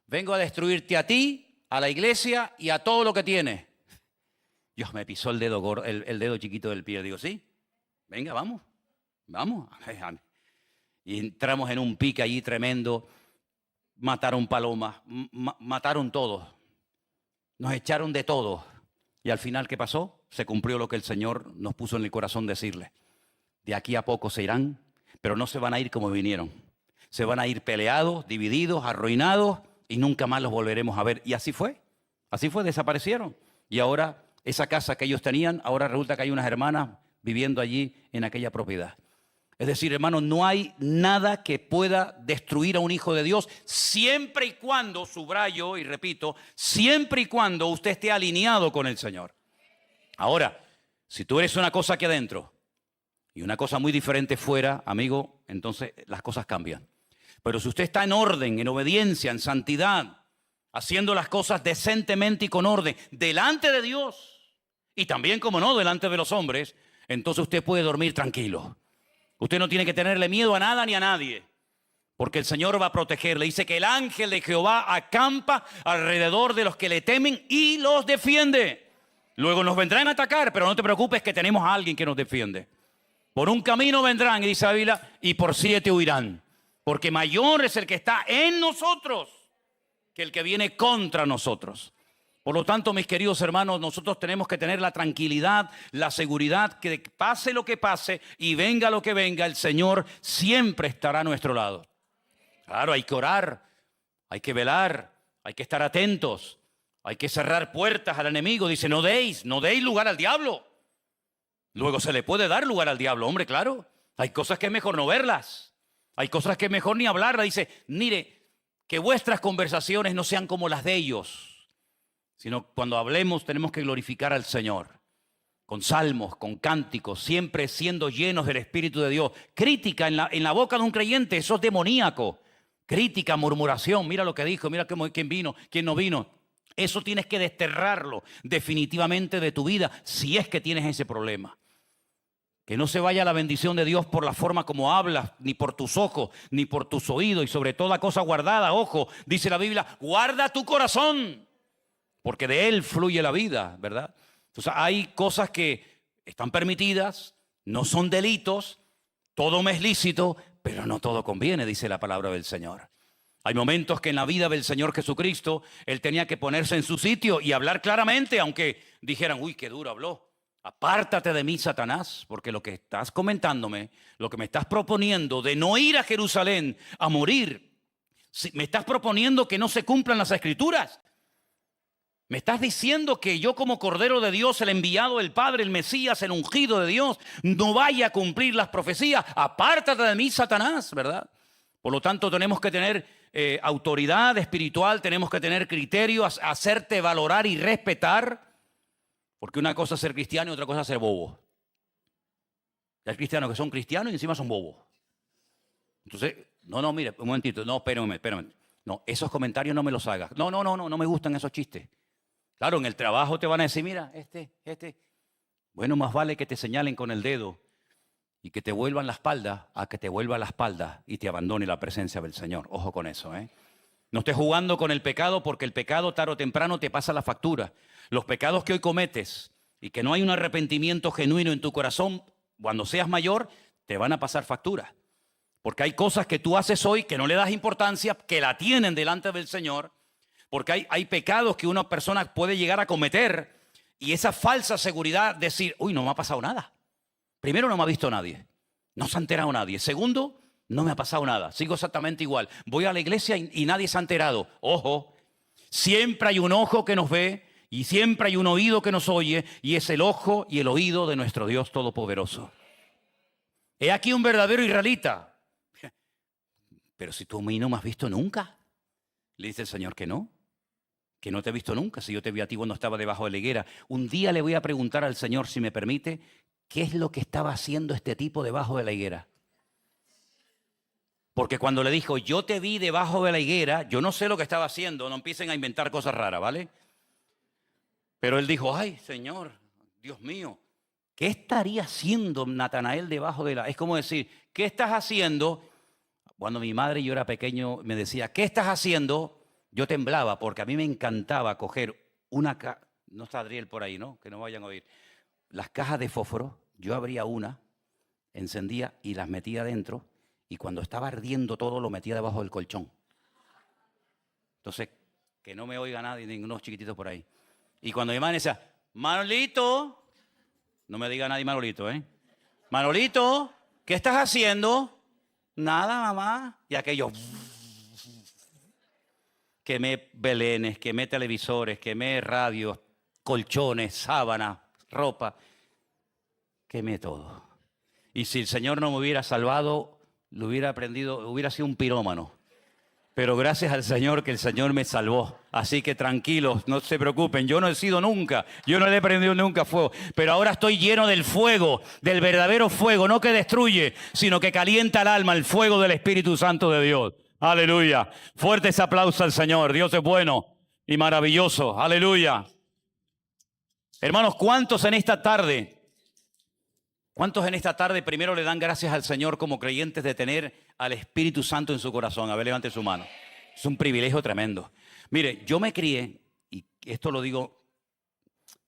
Vengo a destruirte a ti, a la iglesia y a todo lo que tienes. Dios, me pisó el dedo gordo, el dedo chiquito del pie. Digo, sí, venga, vamos. Y entramos en un pique allí tremendo. Mataron palomas, mataron todo. Nos echaron de todo. Y al final, ¿qué pasó? Se cumplió lo que el Señor nos puso en el corazón decirle. De aquí a poco se irán, pero no se van a ir como vinieron. Se van a ir peleados, divididos, arruinados y nunca más los volveremos a ver. Y así fue, desaparecieron. Y ahora esa casa que ellos tenían, ahora resulta que hay unas hermanas viviendo allí en aquella propiedad. Es decir, hermanos, no hay nada que pueda destruir a un hijo de Dios siempre y cuando, subrayo y repito, siempre y cuando usted esté alineado con el Señor. Ahora, si tú eres una cosa aquí adentro y una cosa muy diferente fuera, amigo, entonces las cosas cambian. Pero si usted está en orden, en obediencia, en santidad, haciendo las cosas decentemente y con orden, delante de Dios y también, como no, delante de los hombres, entonces usted puede dormir tranquilo. Usted no tiene que tenerle miedo a nada ni a nadie, porque el Señor va a protegerle. Dice que el ángel de Jehová acampa alrededor de los que le temen y los defiende. Luego nos vendrán a atacar, pero no te preocupes que tenemos a alguien que nos defiende. Por un camino vendrán, y dice la Biblia, y por 7 huirán. Porque mayor es el que está en nosotros que el que viene contra nosotros. Por lo tanto, mis queridos hermanos, nosotros tenemos que tener la tranquilidad, la seguridad que pase lo que pase y venga lo que venga, el Señor siempre estará a nuestro lado. Claro, hay que orar, hay que velar, hay que estar atentos, hay que cerrar puertas al enemigo. Dice, no deis lugar al diablo. Luego se le puede dar lugar al diablo, hombre, claro. Hay cosas que es mejor no verlas. Hay cosas que es mejor ni hablarlas. Dice, mire, que vuestras conversaciones no sean como las de ellos, sino cuando hablemos tenemos que glorificar al Señor. Con salmos, con cánticos, siempre siendo llenos del Espíritu de Dios. Crítica en la boca de un creyente, eso es demoníaco. Crítica, murmuración, mira lo que dijo, mira quién vino, quién no vino. Eso tienes que desterrarlo definitivamente de tu vida si es que tienes ese problema. Que no se vaya la bendición de Dios por la forma como hablas, ni por tus ojos, ni por tus oídos, y sobre toda cosa guardada, ojo, dice la Biblia, guarda tu corazón, porque de él fluye la vida, ¿verdad? Entonces hay cosas que están permitidas, no son delitos, todo me es lícito, pero no todo conviene, dice la palabra del Señor. Hay momentos que en la vida del Señor Jesucristo, Él tenía que ponerse en su sitio y hablar claramente, aunque dijeran, uy, qué duro habló. Apártate de mí, Satanás, porque lo que estás comentándome, lo que me estás proponiendo de no ir a Jerusalén a morir, me estás proponiendo que no se cumplan las Escrituras. Me estás diciendo que yo como Cordero de Dios, el enviado del Padre, el Mesías, el ungido de Dios, no vaya a cumplir las profecías. Apártate de mí, Satanás, ¿verdad? Por lo tanto, tenemos que tener autoridad espiritual, tenemos que tener criterios, hacerte valorar y respetar. Porque una cosa es ser cristiano y otra cosa es ser bobo. Hay cristianos que son cristianos y encima son bobos. Entonces, no, mire, un momentito, no, espérame. No, esos comentarios no me los hagas. No me gustan esos chistes. Claro, en el trabajo te van a decir, mira, este. Bueno, más vale que te señalen con el dedo y que te vuelvan la espalda a que te vuelva la espalda y te abandone la presencia del Señor. Ojo con eso, ¿eh? No estés jugando con el pecado porque el pecado tarde o temprano te pasa la factura. Los pecados que hoy cometes y que no hay un arrepentimiento genuino en tu corazón, cuando seas mayor, te van a pasar factura. Porque hay cosas que tú haces hoy que no le das importancia, que la tienen delante del Señor. Porque hay pecados que una persona puede llegar a cometer y esa falsa seguridad decir, uy, no me ha pasado nada. Primero, no me ha visto nadie. No se ha enterado nadie. Segundo, no me ha pasado nada, sigo exactamente igual. Voy a la iglesia y nadie se ha enterado. Ojo, siempre hay un ojo que nos ve y siempre hay un oído que nos oye y es el ojo y el oído de nuestro Dios Todopoderoso. he aquí un verdadero israelita. Pero si tú a mí no me has visto nunca. Le dice el Señor que no te he visto nunca, si yo te vi a ti cuando estaba debajo de la higuera. Un día le voy a preguntar al Señor, si me permite, ¿qué es lo que estaba haciendo este tipo debajo de la higuera? Porque cuando le dijo, yo te vi debajo de la higuera, yo no sé lo que estaba haciendo, no empiecen a inventar cosas raras, ¿vale? Pero él dijo, ay, Señor, Dios mío, ¿qué estaría haciendo Natanael debajo de la...? Es como decir, ¿qué estás haciendo? Cuando mi madre y yo era pequeño me decía, ¿qué estás haciendo? Yo temblaba porque a mí me encantaba coger una caja, no está Adriel por ahí, ¿no? Que no vayan a oír. Las cajas de fósforo, yo abría una, encendía y las metía dentro y cuando estaba ardiendo todo lo metía debajo del colchón. Entonces, que no me oiga nadie, ningunos chiquititos por ahí. Y cuando mi madre decía, Manolito, no me diga nadie Manolito, ¿eh? Manolito, ¿qué estás haciendo? Nada, mamá. Y aquello... Quemé belenes, quemé televisores, quemé radios, colchones, sábanas, ropa. Quemé todo. Y si el Señor no me hubiera salvado, lo hubiera aprendido, hubiera sido un pirómano. Pero gracias al Señor que el Señor me salvó. Así que tranquilos, no se preocupen. Yo no he sido nunca, yo no le he prendido nunca fuego. Pero ahora estoy lleno del fuego, del verdadero fuego, no que destruye, sino que calienta el alma, el fuego del Espíritu Santo de Dios. Aleluya. Fuerte ese aplauso al Señor. Dios es bueno y maravilloso. Aleluya. Hermanos, ¿cuántos en esta tarde primero le dan gracias al Señor como creyentes de tener al Espíritu Santo en su corazón? A ver, levante su mano. Es un privilegio tremendo. Mire, yo me crié, y esto lo digo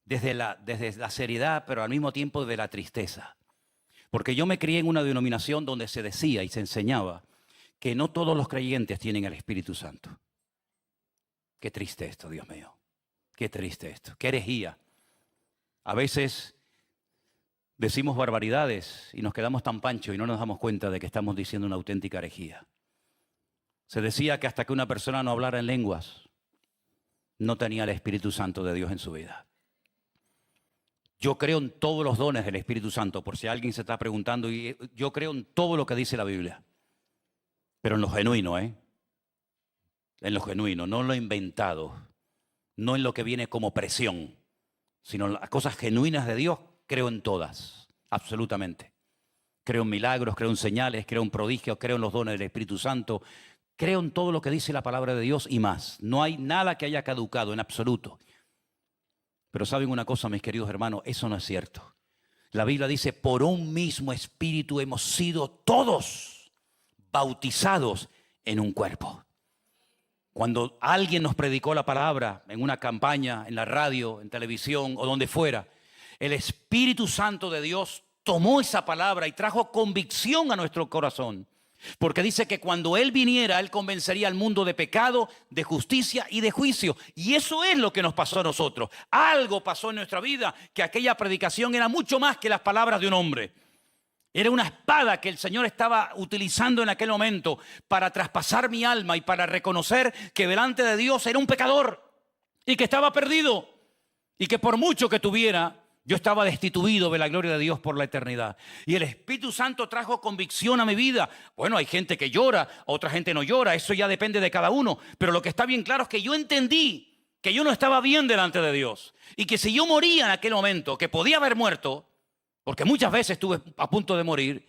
desde la seriedad, pero al mismo tiempo de la tristeza. Porque yo me crié en una denominación donde se decía y se enseñaba que no todos los creyentes tienen el Espíritu Santo. Qué triste esto, Dios mío. Qué triste esto. Qué herejía. A veces decimos barbaridades y nos quedamos tan panchos y no nos damos cuenta de que estamos diciendo una auténtica herejía. Se decía que hasta que una persona no hablara en lenguas, no tenía el Espíritu Santo de Dios en su vida. Yo creo en todos los dones del Espíritu Santo, por si alguien se está preguntando, y yo creo en todo lo que dice la Biblia. Pero en lo genuino, En lo genuino, no en lo inventado, no en lo que viene como presión, sino en las cosas genuinas de Dios, creo en todas, absolutamente. Creo en milagros, creo en señales, creo en prodigios, creo en los dones del Espíritu Santo, creo en todo lo que dice la palabra de Dios y más. No hay nada que haya caducado en absoluto. Pero ¿saben una cosa, mis queridos hermanos? Eso no es cierto. La Biblia dice, por un mismo Espíritu hemos sido todos bautizados en un cuerpo. Cuando alguien nos predicó la palabra en una campaña, en la radio, en televisión o donde fuera, el Espíritu Santo de Dios tomó esa palabra y trajo convicción a nuestro corazón. Porque dice que cuando Él viniera, Él convencería al mundo de pecado, de justicia y de juicio. Y eso es lo que nos pasó a nosotros. Algo pasó en nuestra vida, que aquella predicación era mucho más que las palabras de un hombre. Era una espada que el Señor estaba utilizando en aquel momento para traspasar mi alma y para reconocer que delante de Dios era un pecador y que estaba perdido y que por mucho que tuviera, yo estaba destituido de la gloria de Dios por la eternidad. Y el Espíritu Santo trajo convicción a mi vida. Bueno, hay gente que llora, otra gente no llora, eso ya depende de cada uno. Pero lo que está bien claro es que yo entendí que yo no estaba bien delante de Dios y que si yo moría en aquel momento, que podía haber muerto, porque muchas veces estuve a punto de morir,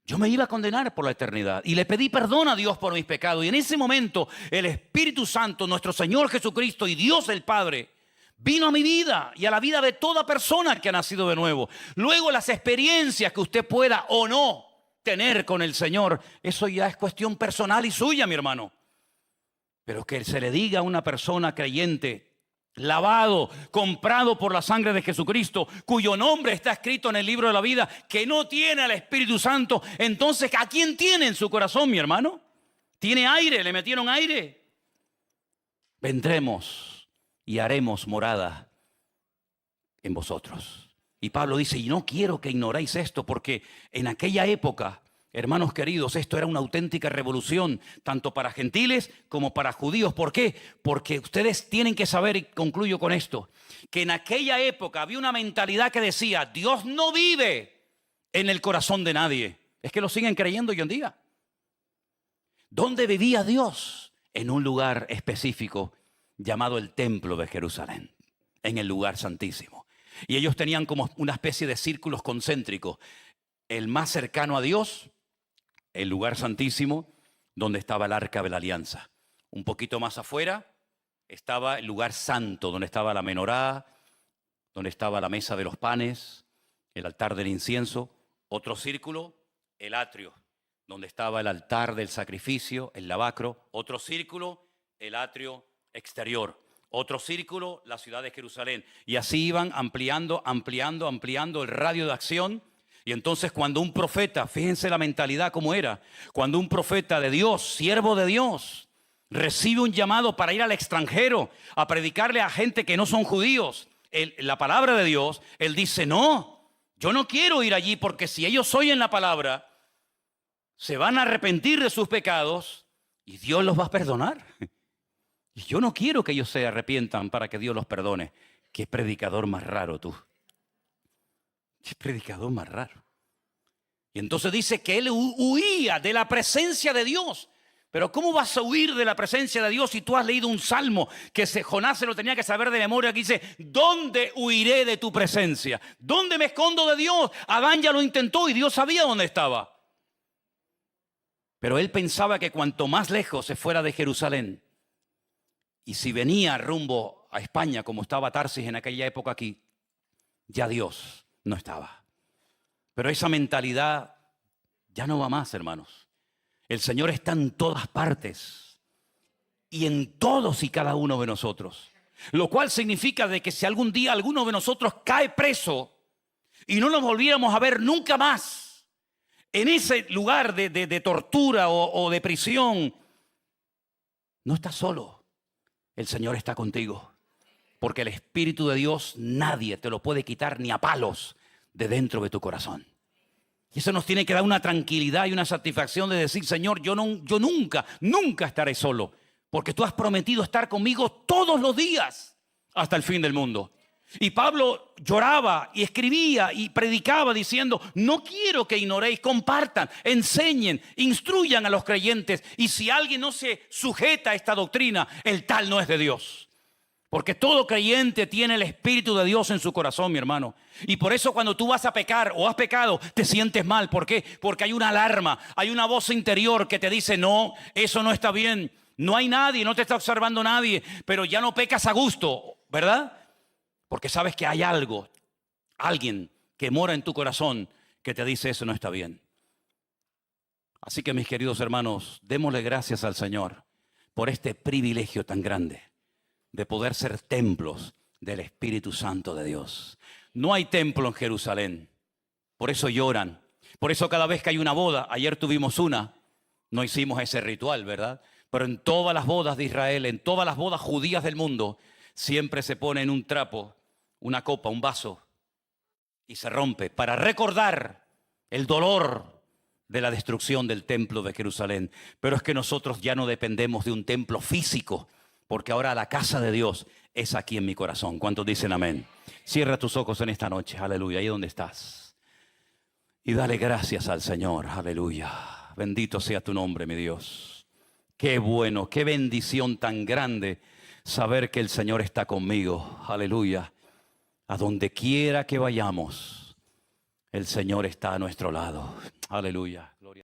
yo me iba a condenar por la eternidad. Y le pedí perdón a Dios por mis pecados. Y en ese momento el Espíritu Santo, nuestro Señor Jesucristo y Dios el Padre, vino a mi vida y a la vida de toda persona que ha nacido de nuevo. Luego las experiencias que usted pueda o no tener con el Señor, eso ya es cuestión personal y suya, mi hermano. Pero que se le diga a una persona creyente, lavado, comprado por la sangre de Jesucristo, cuyo nombre está escrito en el libro de la vida, que no tiene al Espíritu Santo, entonces ¿a quién tiene en su corazón, mi hermano? ¿Tiene aire? ¿Le metieron aire? Vendremos y haremos morada en vosotros. Y Pablo dice, y no quiero que ignoréis esto, porque en aquella época, hermanos queridos, esto era una auténtica revolución, tanto para gentiles como para judíos. ¿Por qué? Porque ustedes tienen que saber, y concluyo con esto, que en aquella época había una mentalidad que decía, Dios no vive en el corazón de nadie. Es que lo siguen creyendo hoy en día. ¿Dónde vivía Dios? En un lugar específico llamado el Templo de Jerusalén, en el lugar santísimo. Y ellos tenían como una especie de círculos concéntricos. El más cercano a Dios, el lugar santísimo, donde estaba el Arca de la Alianza. Un poquito más afuera estaba el lugar santo, donde estaba la menorá, donde estaba la mesa de los panes, el altar del incienso. Otro círculo, el atrio, donde estaba el altar del sacrificio, el lavacro. Otro círculo, el atrio exterior. Otro círculo, la ciudad de Jerusalén. Y así iban ampliando el radio de acción. Y entonces cuando un profeta, fíjense la mentalidad cómo era, cuando un profeta de Dios, siervo de Dios, recibe un llamado para ir al extranjero a predicarle a gente que no son judíos la palabra de Dios, él dice, no, yo no quiero ir allí porque si ellos oyen la palabra, se van a arrepentir de sus pecados y Dios los va a perdonar. Y yo no quiero que ellos se arrepientan para que Dios los perdone. Qué predicador más raro tú. Qué predicador más raro. Y entonces dice que él huía de la presencia de Dios. Pero ¿cómo vas a huir de la presencia de Dios si tú has leído un salmo que Jonás se lo tenía que saber de memoria, que dice, ¿dónde huiré de tu presencia? ¿Dónde me escondo de Dios? Adán ya lo intentó y Dios sabía dónde estaba. Pero él pensaba que cuanto más lejos se fuera de Jerusalén, y si venía rumbo a España, como estaba Tarsis en aquella época aquí, ya Dios no estaba. Pero esa mentalidad ya no va más, hermanos. El Señor está en todas partes y en todos y cada uno de nosotros. Lo cual significa de que si algún día alguno de nosotros cae preso y no nos volviéramos a ver nunca más en ese lugar de tortura o de prisión, no estás solo. El Señor está contigo. Porque el Espíritu de Dios nadie te lo puede quitar ni a palos de dentro de tu corazón. Y eso nos tiene que dar una tranquilidad y una satisfacción de decir, Señor, yo nunca estaré solo. Porque tú has prometido estar conmigo todos los días hasta el fin del mundo. Y Pablo lloraba y escribía y predicaba diciendo, no quiero que ignoréis, compartan, enseñen, instruyan a los creyentes. Y si alguien no se sujeta a esta doctrina, el tal no es de Dios. Porque todo creyente tiene el Espíritu de Dios en su corazón, mi hermano. Y por eso cuando tú vas a pecar o has pecado, te sientes mal. ¿Por qué? Porque hay una alarma, hay una voz interior que te dice, no, eso no está bien. No hay nadie, no te está observando nadie, pero ya no pecas a gusto, ¿verdad? Porque sabes que hay algo, alguien que mora en tu corazón que te dice, eso no está bien. Así que mis queridos hermanos, démosle gracias al Señor por este privilegio tan grande de poder ser templos del Espíritu Santo de Dios. No hay templo en Jerusalén, por eso lloran. Por eso cada vez que hay una boda, ayer tuvimos una, no hicimos ese ritual, ¿verdad? Pero en todas las bodas de Israel, en todas las bodas judías del mundo, siempre se pone en un trapo, una copa, un vaso, y se rompe para recordar el dolor de la destrucción del templo de Jerusalén. Pero es que nosotros ya no dependemos de un templo físico, porque ahora la casa de Dios es aquí en mi corazón. ¿Cuántos dicen amén? Cierra tus ojos en esta noche, aleluya, ahí donde estás. Y dale gracias al Señor, aleluya. Bendito sea tu nombre, mi Dios. Qué bueno, qué bendición tan grande saber que el Señor está conmigo, aleluya. A donde quiera que vayamos, el Señor está a nuestro lado, aleluya.